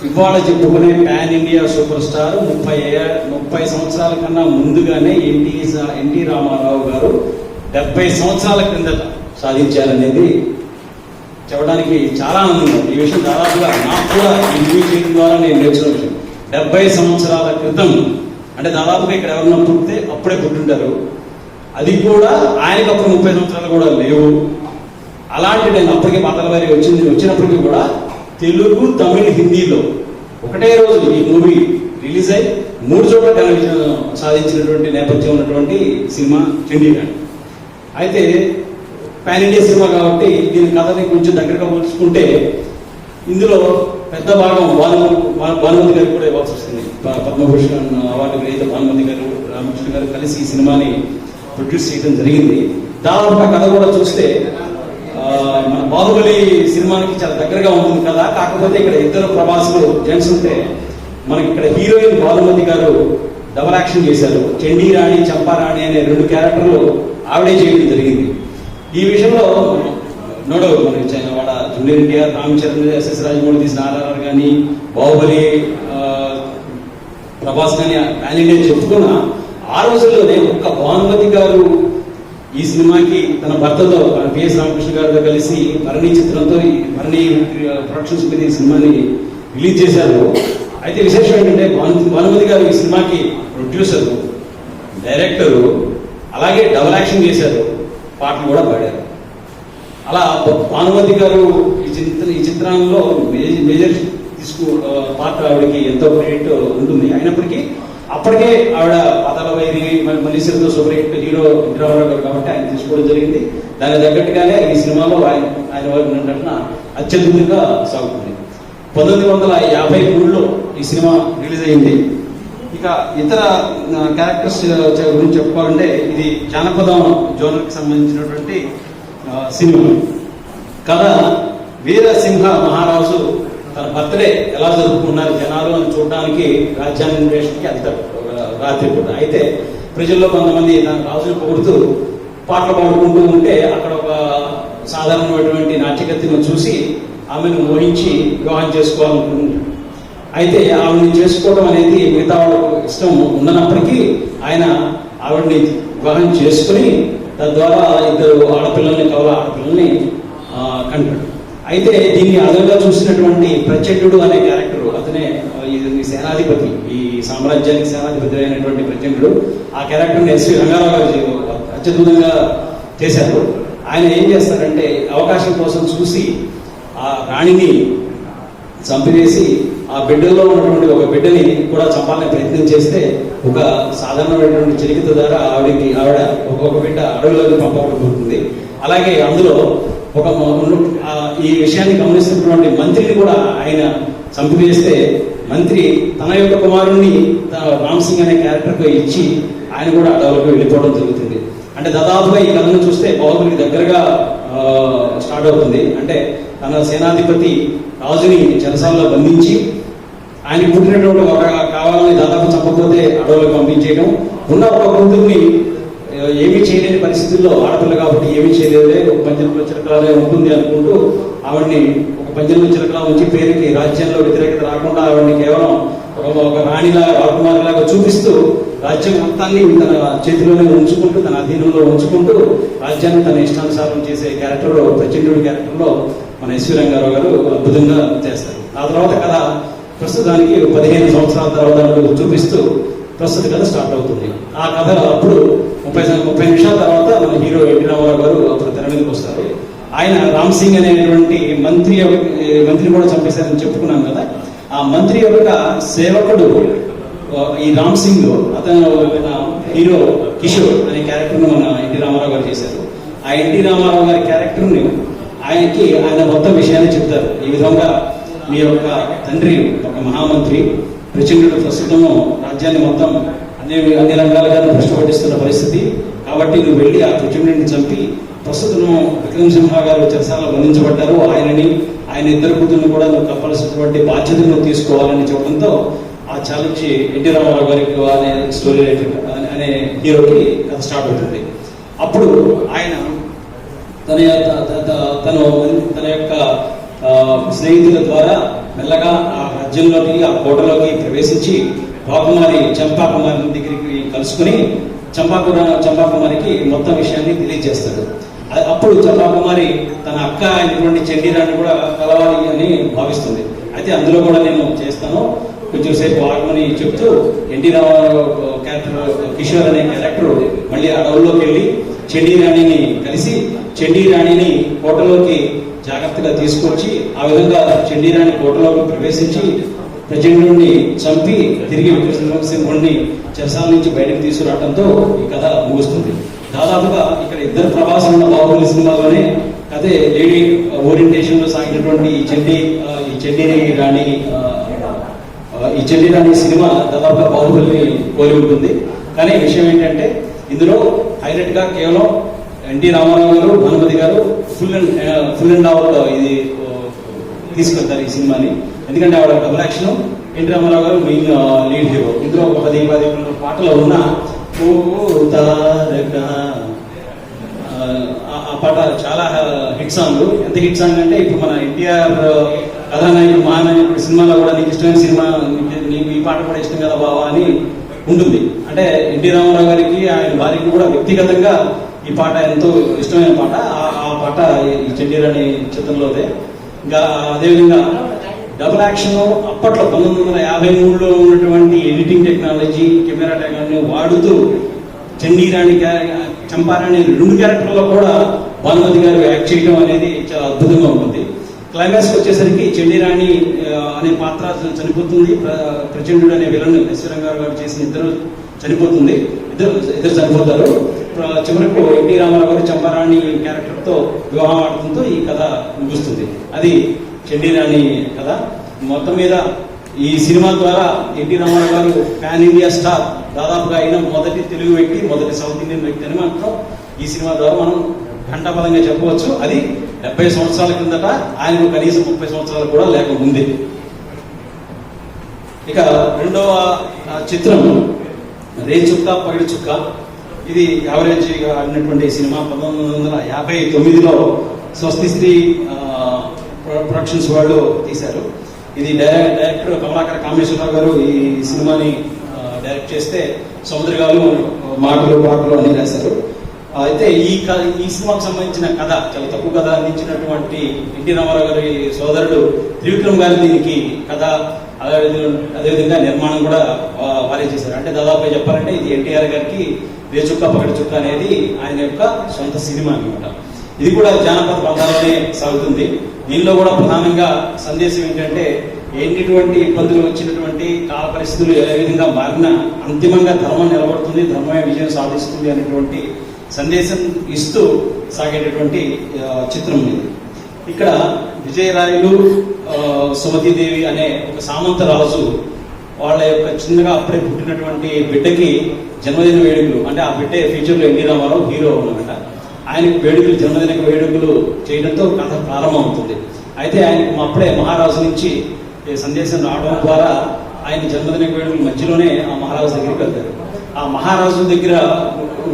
ఇవాళ చెప్పుకునే పాన్ ఇండియా సూపర్ స్టార్ 30 సంవత్సరాల కన్నా ముందుగానే ఎన్టీ రామారావు గారు 70 సంవత్సరాల క్రిందట సాధించారనేది చెప్పడానికి చాలా ఆనందంగా ఉంది. ఈ విషయం దాదాపుగా నాకు కూడా ఈ మూవీ చేయడం ద్వారా నేను నేర్చుకున్న విషయం. 70 సంవత్సరాల క్రితం అంటే దాదాపుగా ఇక్కడ ఎవరన్నా పుట్టితే అప్పుడే పుట్టుంటారు. అది కూడా ఆయనకు అప్పుడు 30 సంవత్సరాలు కూడా లేవు. అలాంటి నేను అప్పటికే పాతల వారి వచ్చినప్పటికీ కూడా తెలుగు, తమిళ్, హిందీలో ఒకటే రోజు ఈ మూవీ రిలీజ్ అయ్యి 3 చోట్ల టెలివిజన్ సాధించినటువంటి నేపథ్యం ఉన్నటువంటి సినిమా చండీ రాణి. అయితే పాన్ ఇండియా సినిమా కాబట్టి దీని కథని కొంచెం దగ్గరగా పోల్చుకుంటే ఇందులో పెద్ద భాగం భానుమతి గారికి కూడా ఇవ్వాల్సి వస్తుంది. పద్మభూషణ్ అవార్డు గ్రహీత భానుమతి గారు, రామకృష్ణ గారు కలిసి ఈ సినిమాని ప్రొడ్యూస్ చేయడం జరిగింది. దాదాపుగా కథ కూడా చూస్తే మన బాహుబలి సినిమానికి చాలా దగ్గరగా ఉంటుంది కదా. కాకపోతే ఇక్కడ ఇద్దరు ప్రభాసులు జెంట్స్ ఉంటే మనకి ఇక్కడ హీరోయిన్ భానుమతి గారు డబల్ యాక్షన్ చేశారు. చండీ రాణి, చంపారాణి అనే 2 క్యారెక్టర్లు ఆవిడే చేయడం జరిగింది. ఈ విషయంలో నోడవు మనకి వాడ జూనియర్ ఎన్టీఆర్, రామ్ చరణ్, ఎస్ఎస్ రాజమౌళి తీసిన ఆర్ఆర్ఆర్ కానీ, బాహుబలి, ప్రభాస్ కానీ పాన్ ఇండియా చెప్పుకున్న ఆ రోజుల్లోనే ఒక్క భానుమతి గారు ఈ సినిమాకి తన భర్తతో పిఎస్ రామకృష్ణ గారితో కలిసి భరణి చిత్రంతో భరణి ప్రొడక్షన్స్ మీద ఈ సినిమాని రిలీజ్ చేశారు. అయితే విశేషం ఏంటంటే భానుమతి గారు ఈ సినిమాకి ప్రొడ్యూసరు, డైరెక్టరు, అలాగే డబల్ యాక్షన్ చేశారు, పాటలు కూడా పాడారు. అలా భానుమతి గారు ఈ చిత్రంలో మేజర్ పార్ట్ ఆవిడకి ఎంతో క్రెడిట్ ఉంటుంది. అయినప్పటికీ అప్పటికే ఆవిడ పాతాళ వైరి, మల్లీశ్వరితో సూపర్ హిట్ హీరో రామారావు గారు కాబట్టి ఆయన తీసుకోవడం జరిగింది. దానికి తగ్గట్టుగానే ఈ సినిమాలో ఆయన నటన అత్యద్భుతంగా సాగుతుంది. 1953లో ఈ సినిమా రిలీజ్ అయింది. ఇక ఇతర క్యారెక్టర్స్ గురించి చెప్పుకోవాలంటే ఇది జానపదం జోనర్కి సంబంధించినటువంటి సినిమా. కథ వీరసింహ మహారాజు తన బర్త్డే ఎలా జరుపుకున్నారు జనాలు అని చూడడానికి రాజ్యాన్వేషణకి వెళ్తాడు రాత్రి పూట. అయితే ప్రజల్లో కొంతమంది తన రాజును పొగుడుతూ పాటలు పాడుకుంటూ ఉంటే అక్కడ ఒక సాధారణమైనటువంటి నాట్యకత్తిని చూసి ఆమెను ఊహించి వివాహం చేసుకోవాలనుకుంటున్నాడు. అయితే ఆవిడని చేసుకోవడం అనేది మిగతా వాళ్ళకు ఇష్టం ఉన్నప్పటికీ ఆయన ఆవిడని వివాహం చేసుకుని తద్వారా 2 ఆడపిల్లల్ని ఆడపిల్లల్ని కంటాడు. అయితే దీన్ని అదనంగా చూసినటువంటి ప్రచండు అనే క్యారెక్టర్, అతనే ఈ సేనాధిపతి, ఈ సామ్రాజ్యానికి సేనాధిపతి అయినటువంటి ప్రచండు. ఆ క్యారెక్టర్ని ఎస్వి రంగారావు గారు అత్యద్భుతంగా చేశారు. ఆయన ఏం చేస్తారంటే అవకాశం కోసం చూసి ఆ రాణిని చంపివేసి ఆ బిడ్డలో ఉన్నటువంటి ఒక బిడ్డని కూడా చంపాలని ప్రయత్నం చేస్తే ఒక సాధారణమైనటువంటి చిలికిత ద్వారా ఆవిడ ఒక్కొక్క బిడ్డ అడవులోకి పంపబడుతుంది. అలాగే అందులో ఒక ఈ విషయాన్ని గమనిస్తున్నటువంటి మంత్రిని కూడా ఆయన చంపివేస్తే మంత్రి తన యొక్క కుమారుణ్ణి రామ్ సింగ్ అనే క్యారెక్టర్కు ఇచ్చి ఆయన కూడా అడవులకు వెళ్ళిపోవడం జరుగుతుంది. అంటే దాదాపుగా ఈ కథను చూస్తే బాహుబలికి దగ్గరగా స్టార్ట్ అవుతుంది. అంటే తన సేనాధిపతి రాజుని చెరసాలలో బంధించి ఆయన పుట్టినటువంటి ఒక కావాలని దాదాపు చంపకపోతే అడవులకు పంపించేయడం, ఉన్న ఒక కూతుర్ని ఏమీ చేయలేని పరిస్థితుల్లో ఆడపిల్ల కాబట్టి ఏమీ చేయలేదే, ఒక పంజరంలో చిలకలానే ఉంటుంది అనుకుంటూ ఆవిడ్ని ఒక పంజరంలో చిలకలా ఉంచి పేరుకి రాజ్యంలో వ్యతిరేకత రాకుండా ఆవిడ్ని కేవలం ఒక రాణిలా రాకుమారిలాగా చూపిస్తూ రాజ్యం మొత్తాన్ని తన చేతిలోనే ఉంచుకుంటూ తన అధీనంలో ఉంచుకుంటూ రాజ్యాన్ని తన ఇష్టానుసారం చేసే క్యారెక్టర్ ప్రచండు క్యారెక్టర్లో మన ఎస్వి రంగారావు గారు అద్భుతంగా చేస్తారు. ఆ తర్వాత కథ ప్రస్తుతానికి 15 సంవత్సరాల తర్వాత చూపిస్తూ ప్రస్తుత కథ స్టార్ట్ అవుతుంది. ఆ కథ అప్పుడు 30 నిమిషాల తర్వాత మన హీరో ఎన్టీ రామారావు గారు అప్పుడు తెర మీదకి వస్తారు. ఆయన రామ్ సింగ్ అనేటువంటి మంత్రిని కూడా చంపేశారని చెప్పుకున్నాం కదా. ఆ మంత్రి యొక్క సేవకుడు ఈ రామ్ సింగ్, అతను హీరో కిషోర్ అనే క్యారెక్టర్ను మన ఎన్టీ రామారావు గారు చేశారు. ఆ ఎన్టీ రామారావు గారి క్యారెక్టర్ని ఆయన మొత్తం విషయాన్ని చెప్తారు. ఈ విధంగా మీ యొక్క తండ్రి ఒక మహామంత్రి, ప్రచండుడు ప్రస్తుతము రాజ్యాన్ని మొత్తం అన్ని రంగాలుగా భ్రష్టు పరిస్థితి. కాబట్టి నువ్వు వెళ్ళి ఆ ప్రచండుడిని చంపి, ప్రస్తుతం విక్రమసింహ గారు చెరసాలలో బంధించబడ్డారు, ఆయన ఇద్దరు కూతుర్ని కూడా నువ్వు కప్పాల్సినటువంటి బాధ్యతను నువ్వు తీసుకోవాలని చెప్పడంతో ఆ ఛాలెంజ్ ఎన్టీ రామారావు గారికి అనే స్టోరీ రైటర్ అనే హీరోకి కథ స్టార్ట్ అవుతుంది. అప్పుడు ఆయన తన యొక్క స్నేహితుల ద్వారా మెల్లగా ఆ రాజ్యంలోకి, ఆ కోటలోకి ప్రవేశించి చంపాకుమారి దగ్గరికి కలుసుకుని చంపాకుమారికి మొత్తం విషయాన్ని తెలియజేస్తాడు. అప్పుడు చంపాకుమారి తన అక్క అయినటువంటి చండీరాన్ని కూడా కలవాలి అని భావిస్తుంది. అయితే అందులో కూడా నేను చేస్తాను, కొంచెం సేపు ఆగమని చెప్తూ ఎన్టీ రామారావు క్యారెక్టర్ కిషోర్ అనే క్యారెక్టర్ మళ్ళీ అడవుల్లోకి వెళ్ళి చండీరాణిని కలిసి చండీరాణిని కోటలోకి జాగ్రత్తగా తీసుకొచ్చి, ఆ విధంగా చండీరాణి కోటలోకి ప్రవేశించి ప్రచండుడిని చంపి తిరిగి విక్రమసింహుడిని చెరసాల నుంచి బయటకు తీసుకురావడంతో ఈ కథ ముగుస్తుంది. దాదాపుగా ఇక్కడ ఇద్దరు ప్రభాసం ఉన్న బాహుబలి సినిమాలోనే అదే లేడీ ఓరియంటేషన్ లో సాగినటువంటి ఈ చెండి రాణి సినిమా దాదాపుగా బాహుబలిని పోలి ఉంటుంది. కానీ విషయం ఏంటంటే ఇందులో హైలైట్ గా కేవలం ఎన్టీ రామారావు గారు, భానుమతి గారు ఫుల్ అండ్ ఆవర్ ఇది తీసుకెళ్తారు ఈ సినిమాని. ఎందుకంటే ఆవిడ డబుల్ యాక్షన్, ఎన్టీ రామారావు గారు మెయిన్ లీడ్ హీరో. ఇందులో ఒక 10 పాటలు ఉన్న ఆ పాట చాలా హిట్ సాంగ్. ఎంత హిట్ సాంగ్ అంటే ఇప్పుడు మన ఎన్టీఆర్ కథానాయకుడు మహానాయకుడు సినిమాలో కూడా నీకు ఇష్టమైన సినిమా, నీకు ఈ పాట కూడా ఇష్టం కదా బావా అని ఉంటుంది. అంటే ఎన్టీ రామారావు గారికి ఆయన భార్యకి కూడా వ్యక్తిగతంగా ఈ పాట ఎంతో ఇష్టమైన పాట. ఆ పాట ఈ చండీరాణి చిత్రంలోదే. ఇంకా అదేవిధంగా డబుల్ యాక్షన్ అప్పట్లో 1953లో ఉన్నటువంటి ఎడిటింగ్ టెక్నాలజీ, కెమెరా టెక్నాలజీ వాడుతూ చండీరాణి చంపారాణి 2 క్యారెక్టర్లో కూడా భానుమతి గారు యాక్ట్ చేయడం అనేది చాలా అద్భుతంగా ఉంటుంది. క్లైమాక్స్ వచ్చేసరికి చండీరాణి అనే పాత్ర చనిపోతుంది, ప్రచండుడు అనే విలన్ ఎస్వరంగారు గారు చేసిన ఇద్దరు చనిపోతారు. చివరకు ఎన్టీ రామారావు గారు చంపారాణి క్యారెక్టర్తో వివాహం ఆడుతుందో ఈ కథ ముగుస్తుంది. అది చండీరాణి కథ. మొత్తం మీద ఈ సినిమా ద్వారా ఎన్టీ రామారావు గారు పాన్ ఇండియా స్టార్ దాదాపుగా అయిన మొదటి తెలుగు వ్యక్తి, మొదటి సౌత్ ఇండియన్ వ్యక్తి అని మాత్రం ఈ సినిమా ద్వారా మనం ఘంటాపదంగా చెప్పవచ్చు. అది 70 సంవత్సరాల కిందట, ఆయనకు కనీసం 30 సంవత్సరాలు కూడా లేకముందే. ఇక రెండవ చిత్రం రే చుక్క పగిడి చుక్క. ఇది యావరేజ్గా ఆడినటువంటి సినిమా. 1959లో స్వస్తి శ్రీ ప్రొడక్షన్స్ వాళ్ళు తీశారు. ఇది డైరెక్టర్ కమలాకర కామేశ్వరరావు గారు ఈ సినిమాని డైరెక్ట్ చేస్తే సముద్ర గారు పాటలు అన్ని రాశారు. అయితే ఈ సినిమాకు సంబంధించిన కథ చాలా తక్కువ కథ అందించినటువంటి ఎన్టీ రామారావు గారి సోదరుడు త్రివిక్రమ్ గారు దీనికి కథ అదేవిధంగా నిర్మాణం కూడా వారే చేశారు. అంటే దాదాపుగా చెప్పాలంటే ఇది ఎన్టీఆర్ గారికి రేచుక్క పగడి చుక్క అనేది ఆయన యొక్క సొంత సినిమా అనమాట. ఇది కూడా జానపద పందాలనే సాగుతుంది. దీనిలో కూడా ప్రధానంగా సందేశం ఏంటంటే ఎన్నిటువంటి ఇబ్బందులు వచ్చినటువంటి కాల పరిస్థితులు ఏ విధంగా మారినా అంతిమంగా ధర్మం నిలబడుతుంది, ధర్మమే విజయం సాధిస్తుంది అనేటువంటి సందేశం ఇస్తూ సాగేటటువంటి చిత్రం ఇది. ఇక్కడ విజయరాయలు, సుమతీదేవి అనే ఒక సామంత రాజు వాళ్ళ యొక్క చిన్నగా అప్పుడే పుట్టినటువంటి బిడ్డకి జన్మదిన వేడుకలు, అంటే ఆ బిడ్డ ఫ్యూచర్లో ఎన్టీ రామారావు హీరో అనమాట, ఆయనకు వేడుకలు, జన్మదిన వేడుకలు చేయడంతో కథ ప్రారంభమవుతుంది. అయితే ఆయనకు అప్పుడే మహారాజు నుంచి సందేశం రావడం ద్వారా ఆయన జన్మదిన వేడుకల మధ్యలోనే ఆ మహారాజు దగ్గరికి వెళ్తారు. ఆ మహారాజు దగ్గర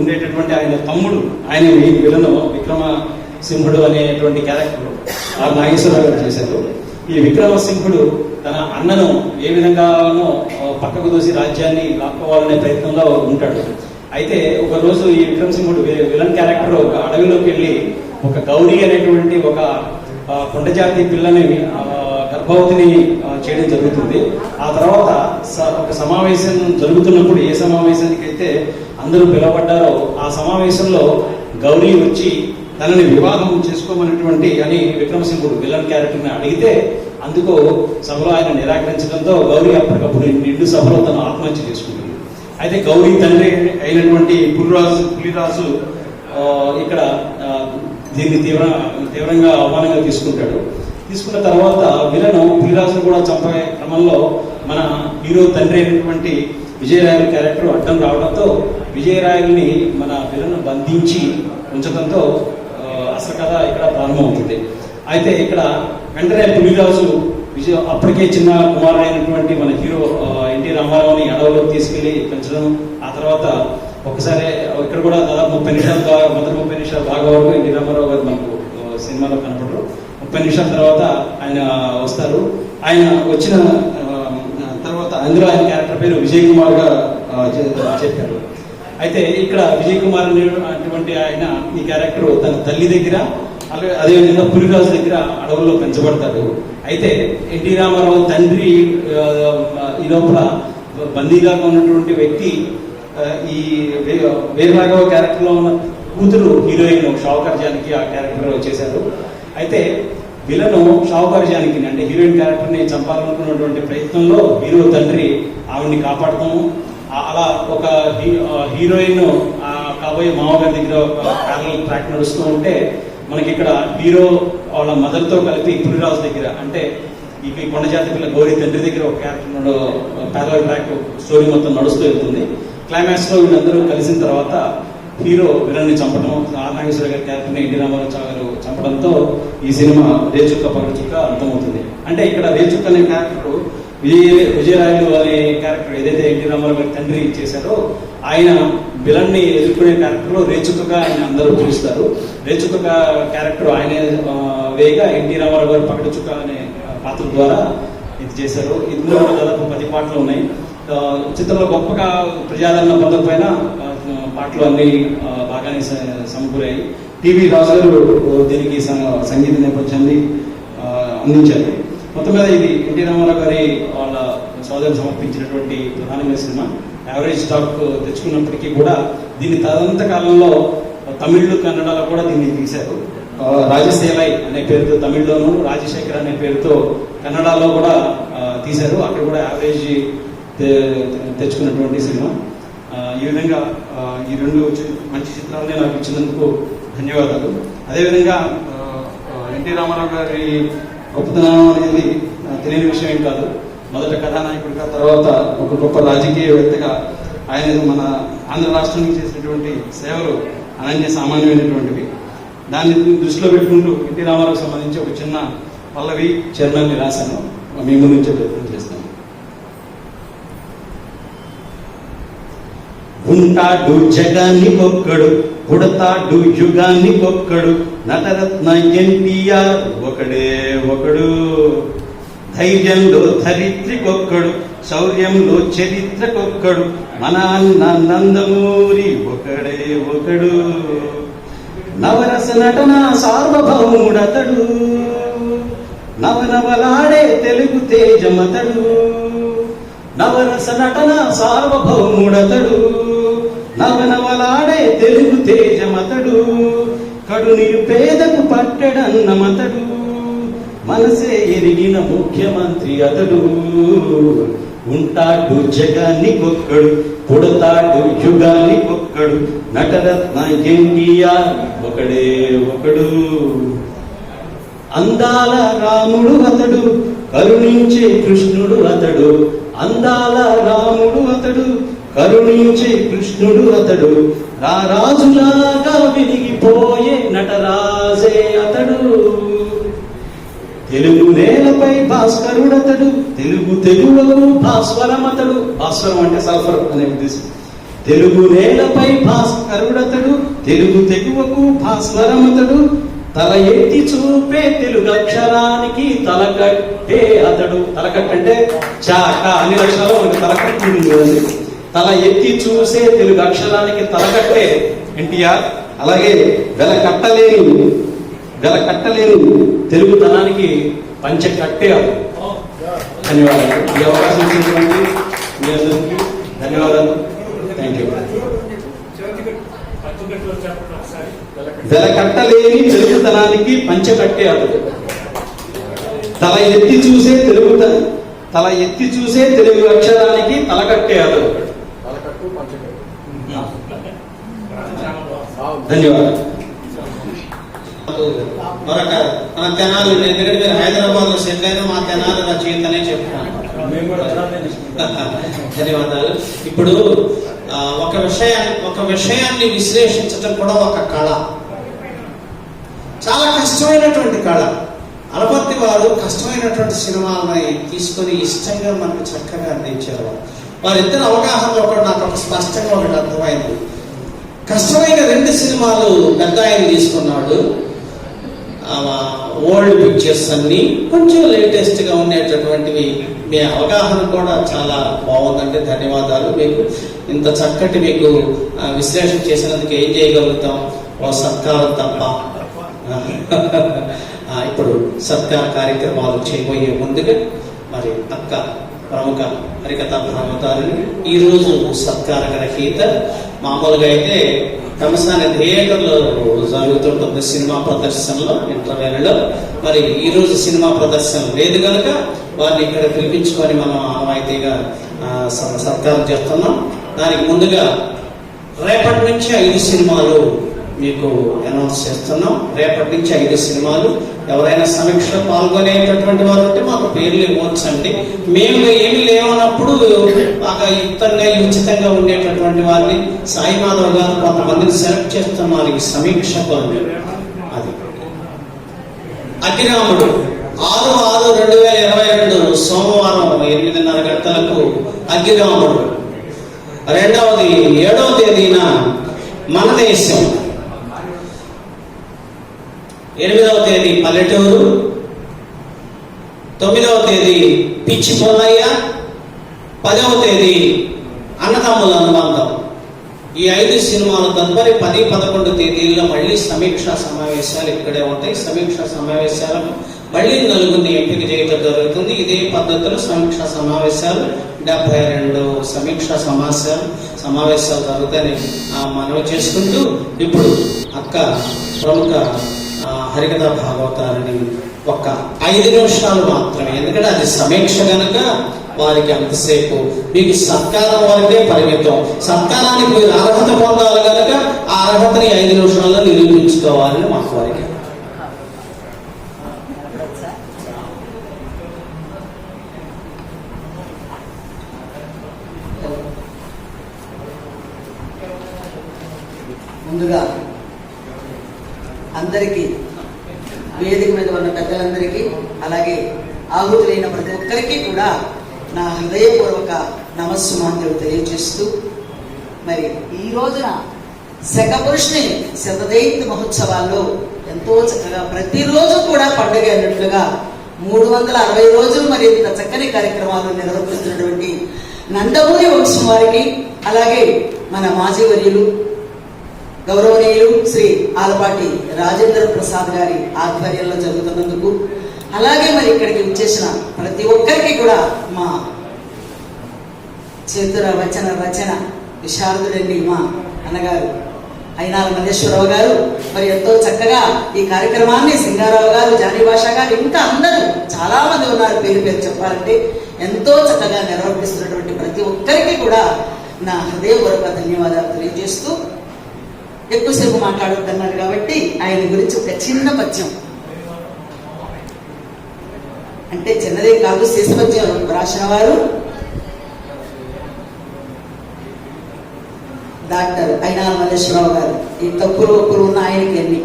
ఉండేటటువంటి ఆయన తమ్ముడు, ఆయన విలను విక్రమసింహుడు అనేటువంటి క్యారెక్టర్ ఆ నాగేశ్వరరావు గారు చేశారు. ఈ విక్రమసింహుడు తన అన్నను ఏ విధంగానో పక్కకు దోసి రాజ్యాన్ని లాక్కోవాలనే ప్రయత్నంలో ఉంటాడు. అయితే ఒక రోజు ఈ విక్రమసింహుడు విలన్ క్యారెక్టర్ ఒక అడవిలోకి వెళ్ళి ఒక గౌరీ అనేటువంటి ఒక కొండజాతి పిల్లని గర్భవతిని చేయడం జరుగుతుంది. ఆ తర్వాత ఒక సమావేశం జరుగుతున్నప్పుడు, ఏ సమావేశానికి అయితే అందరూ పిలువబడ్డారో ఆ సమావేశంలో గౌరీ వచ్చి తనని వివాహం చేసుకోమనేటువంటి అని విక్రమసింహుడు విలన్ క్యారెక్టర్ని అడిగితే అందుకు సభలో ఆయన నిరాకరించడంతో గౌరీ అప్పటికప్పుడు నిండు సభలో తను ఆత్మహత్య చేసుకుంటుంది. అయితే గౌరీ తండ్రి అయినటువంటి పులిరాజు ఇక్కడ దీన్ని తీవ్రంగా అవమానంగా తీసుకుంటాడు. తీసుకున్న తర్వాత విలను పులిరాజును కూడా చంపే క్రమంలో మన హీరో తండ్రి అయినటువంటి విజయరాయల క్యారెక్టర్ అడ్డం రావడంతో విజయరాయల్ని మన విలను బంధించి ఉంచడంతో అసలు కథ ఇక్కడ ప్రారంభమవుతుంది. అయితే ఇక్కడ వెంటనే పులిరాజు అప్పటికే చిన్న కుమారుడైనటువంటి మన హీరో ఎన్టీ రామారావుని అడవులోకి తీసుకెళ్లి పెంచడం, ఆ తర్వాత ఒకసారి ఇక్కడ కూడా దాదాపు 30 నిమిషాలు మొదటి 30 నిమిషాలు బాగా వరకు ఎన్టీ రామారావు గారు మనకు సినిమాలో కనపడరు. 30 నిమిషాల తర్వాత ఆయన వస్తారు. ఆయన వచ్చిన తర్వాత అందులో ఆయన క్యారెక్టర్ పేరు విజయ్ కుమార్ గా చెప్పారు. అయితే ఇక్కడ విజయ్ కుమార్ అటువంటి ఆయన ఈ క్యారెక్టర్ తన తల్లి దగ్గర అదేవిధంగా పులిరాజు దగ్గర అడవుల్లో పెంచబడతాడు. అయితే ఎన్టీ రామారావు తండ్రి ఈ లోపల బందీలాగా ఉన్నటువంటి వ్యక్తి ఈ వీరరాఘవ క్యారెక్టర్ లో ఉన్న కూతురు హీరోయిన్ షావుకార్ జానకి ఆ క్యారెక్టర్ చేశారు. అయితే విలను షావుకార్ జానకిని అంటే హీరోయిన్ క్యారెక్టర్ ని చంపాలనుకున్నటువంటి ప్రయత్నంలో హీరో తండ్రి ఆవిడ్ని కాపాడతాము. అలా ఒక హీరోయిన్ కాబోయే మామగారి దగ్గర ఒక ప్యారలల్ ట్రాక్ నడుస్తూ ఉంటే మనకి ఇక్కడ హీరో వాళ్ళ మదర్ తో కలిపి పులిరాజు దగ్గర అంటే ఈ కొండజాతి పిల్ల గౌరీ తండ్రి దగ్గర ఒక క్యారెక్టర్ ప్యారలల్ ట్రాక్ స్టోరీ మొత్తం నడుస్తూ వెళ్తుంది. క్లైమాక్స్ లో వీళ్ళందరూ కలిసిన తర్వాత హీరో విలన్ని చంపడం, ఆర్ నాగేశ్వర గారి క్యారెక్టర్ ఎన్టీ రామారావు గారు చంపడంతో ఈ సినిమా రేచుక్క పగచుక్క అర్థమవుతుంది. అంటే ఇక్కడ రేచుక్క అనే క్యారెక్టర్ విజయరాయలు అనే క్యారెక్టర్ ఏదైతే ఎన్టీ రామారావు గారి తండ్రి చేశారో ఆయన విలన్ని ఎదుర్కొనే క్యారెక్టర్ లో రేచుక్కగా ఆయన అందరూ పిలుస్తారు. రేచుక్క క్యారెక్టర్ ఆయనే వేగా ఎన్టీ రామారావు గారు పగచుక్క అనే పాత్ర ద్వారా ఇది చేశారు. ఇందులో దాదాపు 10 పాటలు ఉన్నాయి. చిత్రంలో గొప్పగా ప్రజాదరణ పొందకపోయినా పాటలు అన్ని బాగానే సమకూరాయి. టీవీ రాజు గారు దీనికి సంగీత నేపథ్యాన్ని అందించారు. మొత్తం మీద ఇది ఎన్టీ రామారావు గారి వాళ్ళ సోదరులు సమర్పించినటువంటి ప్రధానమైన సినిమా. యావరేజ్ టాక్ తెచ్చుకున్నప్పటికీ కూడా దీన్ని తదంత కాలంలో తమిళ్ కన్నడలో కూడా దీన్ని తీశారు. రాజశేలై అనే పేరుతో తమిళ్లోను, రాజశేఖర్ అనే పేరుతో కన్నడలో కూడా తీశారు. అక్కడ కూడా యావరేజ్ తెచ్చుకున్నటువంటి సినిమా. ఈ విధంగా ఈ 2 మంచి చిత్రాలని నాకు ఇచ్చినందుకు ధన్యవాదాలు. అదేవిధంగా ఎన్టీ రామారావు గారి గొప్పతనం అనేది తెలియని విషయం ఏం కాదు. మొదట కథానాయకుడిగా, తర్వాత ఒక గొప్ప రాజకీయవేత్తగా ఆయన మన ఆంధ్ర రాష్ట్రానికి చేసినటువంటి సేవలు అనన్య సామాన్యమైనటువంటివి. దాన్ని దృష్టిలో పెట్టుకుంటూ ఎన్టీ రామారావు సంబంధించి ఒక చిన్న పల్లవి చరణాన్ని రాశాను, మీ ముందు నుంచే ప్రయత్నం చేస్తాను. ఉంటాడు జగానికొక్కడు, పుడతాడు యుగానికొక్కడు, నటరత్న ఎన్టీఆర్ ఒకడే ఒకడు. ధైర్యంలో ధరిత్రికొక్కడు, శౌర్యంలో చరిత్రకొక్కడు, మన అన్న నందమూరి ఒకడే ఒకడు. నవరస నటన సార్వభౌముడతడు, నవనవలాడే తెలుగు తేజమతడు. నవరస నటన సార్వభౌముడతడు, నవనవలాడే తెలుగు తేజమతడు. కడు నిరుపేదకు పట్టెడన్నమతడు, మనసే ఎరిగిన ముఖ్యమంత్రి అతడు. ఉంటాడు జగానికొక్కడు, పుడతాడు యుగానికొక్కడు, నటరత్న ఎన్టీఆర్ ఒకడే ఒకడు. అందాల రాముడు అతడు, కరుణించే కృష్ణుడు అతడు. అందాల రాముడు అతడు, కరుణించే కృష్ణుడు అతడు. రారాజులాగా వెలిగిపోయే నటరాజే అతడు. తెలుగు నేలపై భాస్కరుడతడు, తెలుగు తెగువకు భాస్వరమతడు. భాస్వరం అంటే సల్ఫర్ అనే ఉద్దేశం. తెలుగు నేలపై భాస్కరుడతడు, తెలుగు తెగువకు భాస్వరమతడు. తల ఎత్తి చూపే తెలుగు అక్షరానికి తలకట్టే అతడు. తలకట్టు అంటే చాక అన్ని లక్షణాలు మనకి తలకట్టు ఉంటుంది. తల ఎత్తి చూసే తెలుగు అక్షరానికి తలకట్టే ఎన్టీఆర్. అలాగే వెల కట్టలేని తెలుగుతనానికి పంచె కట్టే అతడు. ధన్యవాదాలు. ఈ అవకాశం ఇచ్చినటువంటి మీ అందరికీ ధన్యవాదాలు. Thank you. వెలకట్టలేని తెలుగుతనానికి పంచకట్టే అతడు. తల ఎత్తి చూసే తెలుగు అక్షరానికి తలకట్టే అతడు. ధన్యవాదాలు. మరొక మన తెనాలి, ఎందుకంటే మీరు హైదరాబాద్ లో సెటిల్ అయినా మా తెనాలి రచయితనే చెప్తున్నాను. మేము కూడా అలానే నేర్చుకుంటాం. ధన్యవాదాలు. ఇప్పుడు ఒక విషయాన్ని విశ్లేషించడం కూడా ఒక కళ, చాలా కష్టమైనటువంటి కళ. అలపర్తి వారు కష్టమైనటువంటి సినిమాలని తీసుకొని ఇష్టంగా మనకు చక్కగా అందించారు. వారిద్దరు అవగాహనలో కూడా నాకు ఒక స్పష్టంగా ఒకటి అర్థమైంది. కష్టమైన 2 సినిమాలు పెద్ద ఆయన తీసుకున్నాడు, ఓల్డ్ పిక్చర్స్ అన్ని కొంచెం లేటెస్ట్గా ఉండేటటువంటివి. మీ అవగాహన కూడా చాలా బాగుందండి, ధన్యవాదాలు. మీకు ఇంత చక్కటి మీకు విశ్లేషణ చేసినందుకు ఏం చేయగలుగుతాం, ఓ సత్కారం తప్ప. ఇప్పుడు సత్కార కార్యక్రమాలు చేయబోయే ముందుగా మరి అక్క ప్రముఖ హరికథా భాగవతారిని ఈరోజు సత్కార గ్రహీత. మామూలుగా అయితే కమసాని థియేటర్లో జరుగుతుంటుంది సినిమా ప్రదర్శనలో, ఇంటర్వ్యూలలో. మరి ఈరోజు సినిమా ప్రదర్శన లేదు కనుక వారిని ఇక్కడ పిలిపించుకొని మనం ఆనవాయితీగా సత్కారం చేస్తున్నాం. దానికి ముందుగా రేపటి నుంచి 5 సినిమాలు మీకు అనౌన్స్ చేస్తున్నాం. రేపటి నుంచి 5 సినిమాలు. ఎవరైనా సమీక్షలో పాల్గొనేటటువంటి వారు ఉంటే మాకు పేర్లు ఇవ్వచ్చండి. మేము ఏమి లేవన్నప్పుడు బాగా యుక్తంగా ఉచితంగా ఉండేటటువంటి వారిని సాయి మాధవ్ గారు కొంతమందిని సెలెక్ట్ చేస్తున్నారు ఈ సమీక్షకు. అది అగ్గిరాముడు 6/6/2022 సోమవారం 8:30 గంటలకు అగ్గిరాముడు. రెండవది 7వ తేదీన మన దేశం, 8వ తేదీ పల్లెటూరు, 9వ తేదీ పిచ్చి పొన్నయ్య, 10వ తేదీ అన్నదమ్ముల అనుబంధం. ఈ 5 సినిమాలు తదుపరి 10, 11 తేదీల్లో మళ్ళీ సమీక్షా సమావేశాలు ఇక్కడే ఉంటాయి. సమీక్షా సమావేశాలకు మళ్ళీ 4గురిని ఎంపిక చేయడం జరుగుతుంది. ఇదే పద్ధతిలో సమీక్షా సమావేశాలు 72 సమీక్షా సమావేశాలు జరుగుతాయని మనవి చేసుకుంటూ, ఇప్పుడు అక్క ప్రముఖ హరికథా భాగవతారిని ఒక్క 5 నిమిషాలు మాత్రమే, ఎందుకంటే అది సమీక్ష కనుక వారికి అంతసేపు మీకు సత్కారం వరకే పరిమితం. సత్కారానికి మీరు అర్హత పొందాలి కనుక ఆ అర్హతని 5 నిమిషాల్లో నిరూపించుకోవాలని మాకు వారికి. ముందుగా అందరికీ, వేదిక మీద ఉన్న పెద్దలందరికీ, అలాగే ఆహుతులైన ప్రతి ఒక్కరికి కూడా నా హృదయపూర్వక నమస్సుమాంతులు తెలియజేస్తూ, మరి ఈ రోజున శకపురుషుని శతజయంతి మహోత్సవాల్లో ఎంతో చక్కగా ప్రతిరోజు కూడా పండుగ అన్నట్లుగా 360 రోజులు మరి ఇంత చక్కని కార్యక్రమాలు నిర్వహిస్తున్నటువంటి నందమూరి వంశం వారికి, అలాగే మన మాజీ వర్యులు గౌరవనీయులు శ్రీ ఆలపాటి రాజేంద్ర ప్రసాద్ గారి ఆధ్వర్యంలో జరుగుతున్నందుకు, అలాగే మరి ఇక్కడికి వచ్చేసిన ప్రతి ఒక్కరికి కూడా మా చేతుల రచన విశారదుడండి మా అన్నగారు అయినాల మల్లేశ్వరరావు గారు మరి ఎంతో చక్కగా ఈ కార్యక్రమాన్ని సింగారావు గారు, జానీ భాష గారు, ఇంకా అందరూ చాలా మంది ఉన్నారు, పేరు చెప్పాలంటే ఎంతో చక్కగా నిర్వర్తిస్తున్నటువంటి ప్రతి ఒక్కరికి కూడా నా హృదయపూర్వక ధన్యవాదాలు తెలియజేస్తూ, ఎక్కువసేపు మాట్లాడొద్దన్నారు కాబట్టి ఆయన గురించి ఒక చిన్న పద్యం, అంటే చిన్నదే కాదు, శేషపద్యం రాసిన వారు డాక్టర్ అయినాల మల్లేశ్వరరావు గారు. ఈ తప్పులు ఒప్పులు ఉన్న ఆయనకి అన్ని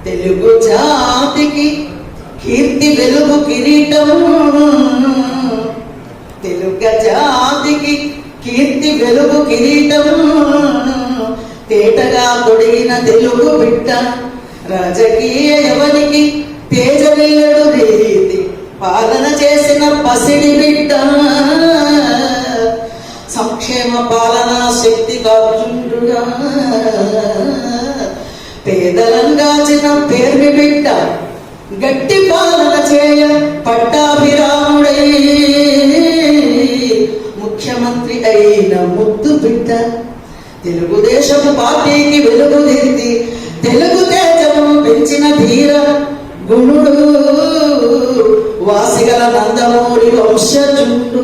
తెలుగు జాతికి కీర్తి వెలుగు కిరీటం, తెలుగు జాతికి కీర్తి వెలుగు కిరీటం, తేటగా తొడిగిన తెలుగు బిడ్డ, రాజకీయ ఎవరికి తేజనీయుడు రీతి పాలన చేసిన పసిడి బిడ్డ, సంక్షేమ పాలనా శక్తి కాచుండుగా పేదలంగాచిన పేర్మి బిడ్డ, గట్టి పాలన చేయ పట్టాభిరాముడై ముఖ్యమంత్రి అయిన ముద్దు బిడ్డ, తెలుగుదేశము పార్టీకి వెలుగు దిద్ది తెలుగు తేజము పెంచిన ధీర గుణుడు, వాసిగల నందమూరి వంశజుడు,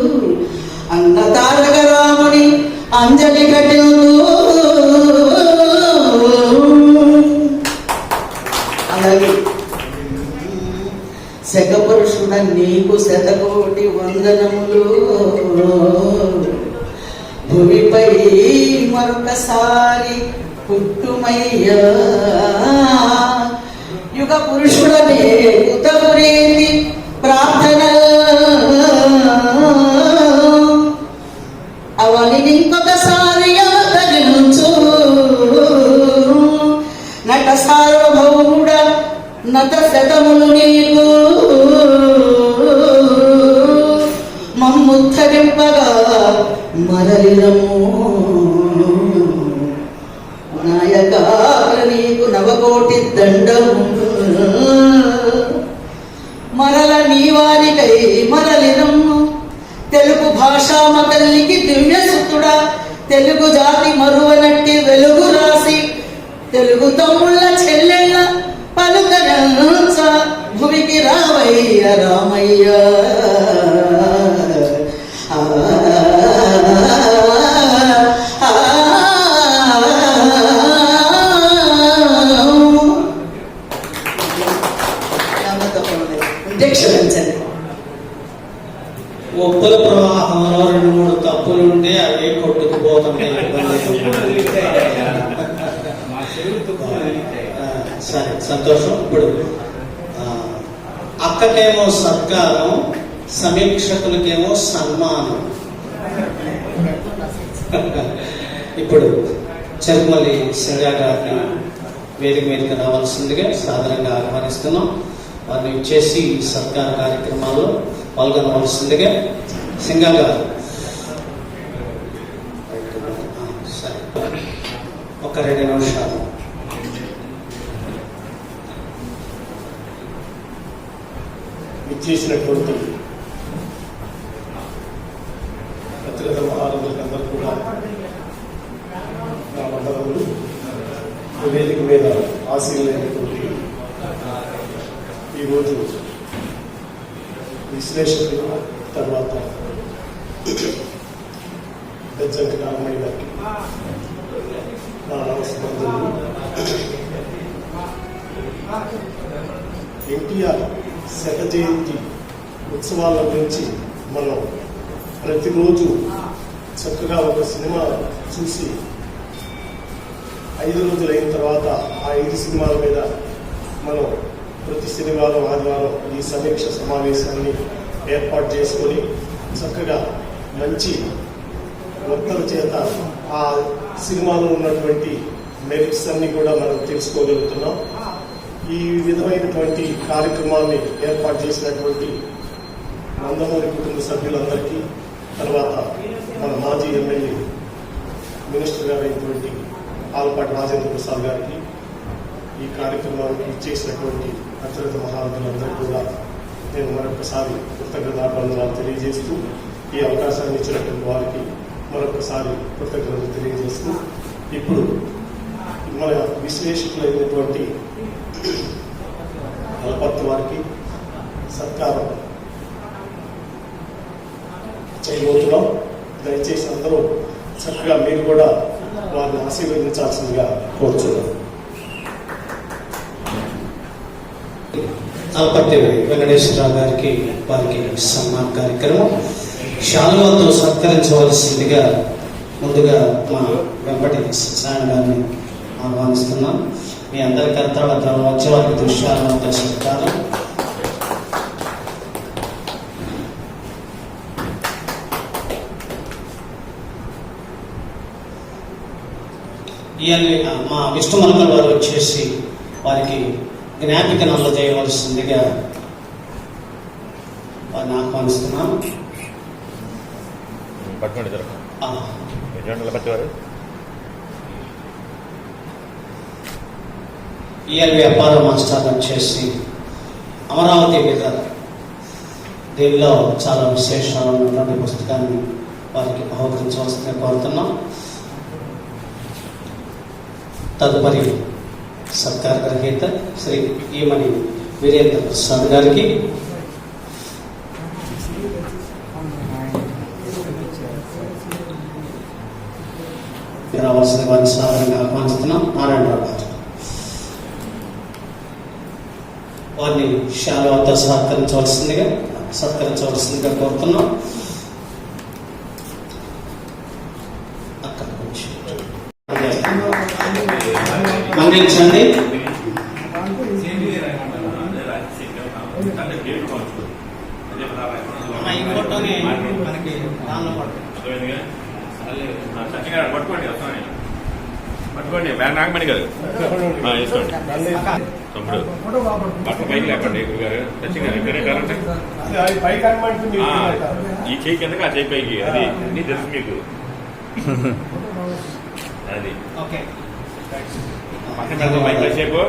అన్న తారక రాముని అంజలి కటిందు శకపురుషుడ నీకు శతకోటి వందనములు. భూమిపై మరొకసారి పుట్టుమయ్యా, యుగ పురుషుడనే ఉతగురేది ప్రార్థన. అవని ఇంకొకసారి తగిలించు నట సార్వభౌముడ నట శతములు నీకు మమ్ముద్ధరింపగా మరలినము. నాయక నీకు నవకోటి దండము. మరల నీవానికై మరలినము. తెలుగు భాషామ తల్లికి దివ్యసుతుడా, తెలుగు జాతి మరువనట్టి వెలుగు రాసి, తెలుగు తమ్ముళ్ళ చెల్లెళ్ళ పలుకరంచ భూమికి రావయ్య రామయ్య. దీక్షించండి. ఒప్పుల ప్రవాహంలో 2-3 తప్పులుంటే అవి కొట్టుకుపోతున్నాయి. సరే, సంతోషం. ఇప్పుడు అక్కకేమో సత్కారం, సమీక్షకులకేమో సన్మానం. ఇప్పుడు చెరుమల్లి సింగా గారిని వేదిక మీదకి రావాల్సిందిగా సాధారణంగా ఆహ్వానిస్తున్నాం. వారిని ఇచ్చేసి సత్కార కార్యక్రమాల్లో పాల్గొనవలసిందిగా సింగా గారు. సరే, ఒక 2 నిమిషాలు. ఇచ్చేసినటువంటి పత్రిక మహారాజులందరూ కూడా నా వందనములు. వేదిక మీద ఆశీలైనటువంటి ఈరోజు విశ్లేషకులు, తర్వాత బెజ్జంకి రామయ్య గారికి నా నమస్కారాలు. ఎన్టీఆర్ శత జయంతి ఉత్సవాల గురించి మనం ప్రతిరోజు చక్కగా ఒక సినిమా చూసి 5 రోజులు అయిన తర్వాత ఆ 5 సినిమాల మీద మనం ప్రతి శనివారం ఆదివారం ఈ సమీక్ష సమావేశాన్ని ఏర్పాటు చేసుకొని చక్కగా మంచి వక్తల చేత ఆ సినిమాలో ఉన్నటువంటి మెరిట్స్ అన్ని కూడా మనం తెలుసుకోగలుగుతున్నాం. ఈ విధమైనటువంటి కార్యక్రమాన్ని ఏర్పాటు చేసినటువంటి నందమూరి కుటుంబ సభ్యులందరికీ, తర్వాత మన మాజీ ఎమ్మెల్యే మినిస్టర్ గారు అయినటువంటి ఆలపాటి రాజేంద్ర ప్రసాద్ గారికి, ఈ కార్యక్రమానికి ఇచ్చేసినటువంటి అత్యంత మహారథులందరూ కూడా నేను మరొకసారి కృతజ్ఞతాభివందనాలు తెలియజేస్తూ, ఈ అవకాశాన్ని ఇచ్చినటువంటి వారికి మరొకసారి కృతజ్ఞతలు తెలియజేస్తూ, ఇప్పుడు మన విశ్లేషకులైనటువంటి అలపర్తి వారికి సత్కారం చేయబోతున్నాం. దయచేసి అందరూ చక్కగా మీరు కూడా వారిని ఆశీర్వదించాల్సిందిగా కోరుచున్నాం. అలపర్తి వెంకటేశ్వరరావు గారికి వారికి సన్మాన కార్యక్రమం శాలువాతో సత్కరించవలసిందిగా ముందుగా మా వెంపటి సత్యనారాయణ గారిని ఆహ్వానిస్తున్నాం. మీ అందరి కర్తవ్య వచ్చే వారికి దృశ్యాలతో సత్కారం. ఇవన్నీ మా విష్ణుమల్కల్ వారు వచ్చేసి వారికి జ్ఞాపికను అందజేయవలసిందిగా వారిని ఆహ్వానిస్తున్నాం. ఈఎల్వి అప్పారావు మాస్టర్ వచ్చేసి అమరావతి మీద దీనిలో చాలా విశేషాలు ఉన్నటువంటి పుస్తకాన్ని వారికి బహుకరించవలసిందిగా కోరుతున్నాం. తదుపరి సత్కార గ్రహీత శ్రీ ఈమని వీరేంద్ర ప్రసాద్ గారికి రావాల్సిన వారిని సాధారణంగా ఆహ్వానిస్తున్నాం. నారాయణరావు గారు. వారిని శాలువాతో సత్కరించవలసిందిగా కోరుతున్నాం. మంగళించండి. పట్టుకోండి బ్యాగ్ నాగమణి గారు వేసుకోండి తమ్ముడు బట్ట పైకి లేకండి గారు ఖచ్చితంగా ఇక్కడే కారండి ఈ చేయి కిందకి ఆ చేయి పైకి అది అన్నీ తెలుసు మీకు అది పక్కన పెడతాం పైకి కాసేపు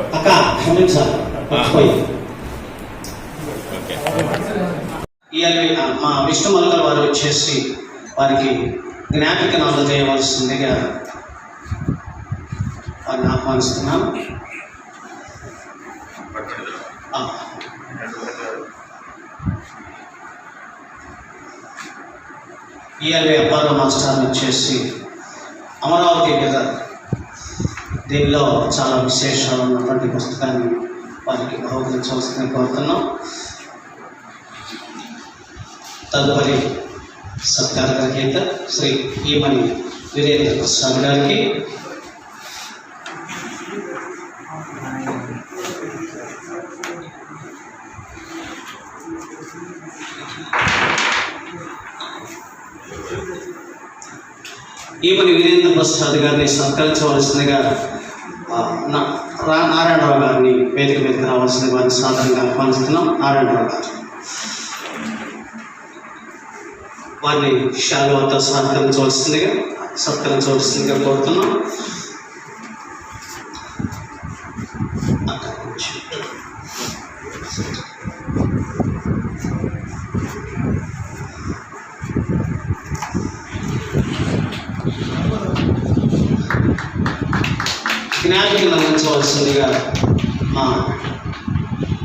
మా విష్ణు మల్కల్ వారు వచ్చేసి వారికి జ్ఞాపికను అందజేయవలసిందిగా వారిని ఆహ్వానిస్తున్నాం. ఈఎల్వి అప్పారావు మాస్టర్ని వచ్చేసి అమరావతి మీద దీనిలో చాలా విశేషాలు ఉన్నటువంటి పుస్తకాన్ని వారికి బహుకరించవలసిందని కోరుతున్నాం. తదుపరి సత్కార గ్రహీత శ్రీ ఈమని వీరేంద్ర ప్రసాద్ గారికి ఈమని వీరేంద్ర ప్రసాద్ గారిని సత్కరించవలసిందిగా నారాయణరావు గారిని వేదిక మీదకి రావాల్సిందిగా వారిని సాధారణంగా ఆహ్వానిస్తున్నాం. నారాయణరావు గారు వారిని శాలువాతో సత్కరించవలసిందిగా కోరుతున్నాం. జ్ఞాపికను అందించవలసిందిగా మా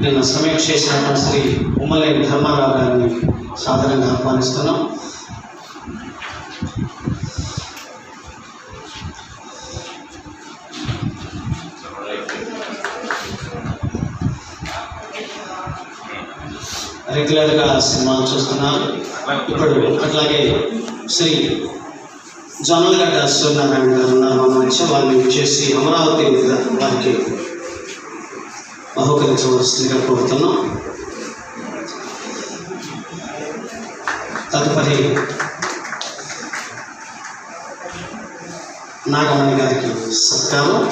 నిన్న సమీక్ష చేసినటువంటి శ్రీ ఉమ్మలేని ధర్మారావు గారిని సాధారణంగా ఆహ్వానిస్తున్నాం. రెగ్యులర్గా సినిమాలు చూస్తున్నారు. ఇప్పుడు అట్లాగే శ్రీ జొన్నలగడ్డ సూర్యనారాయణ గారు ఉన్నారు మన మధ్య. వారిని వచ్చేసి అమరావతి మీద వారికి బహుకరించవలసిందిగా కోరుతున్నాం. తదుపరి నాగమణి గారికి సత్కారం.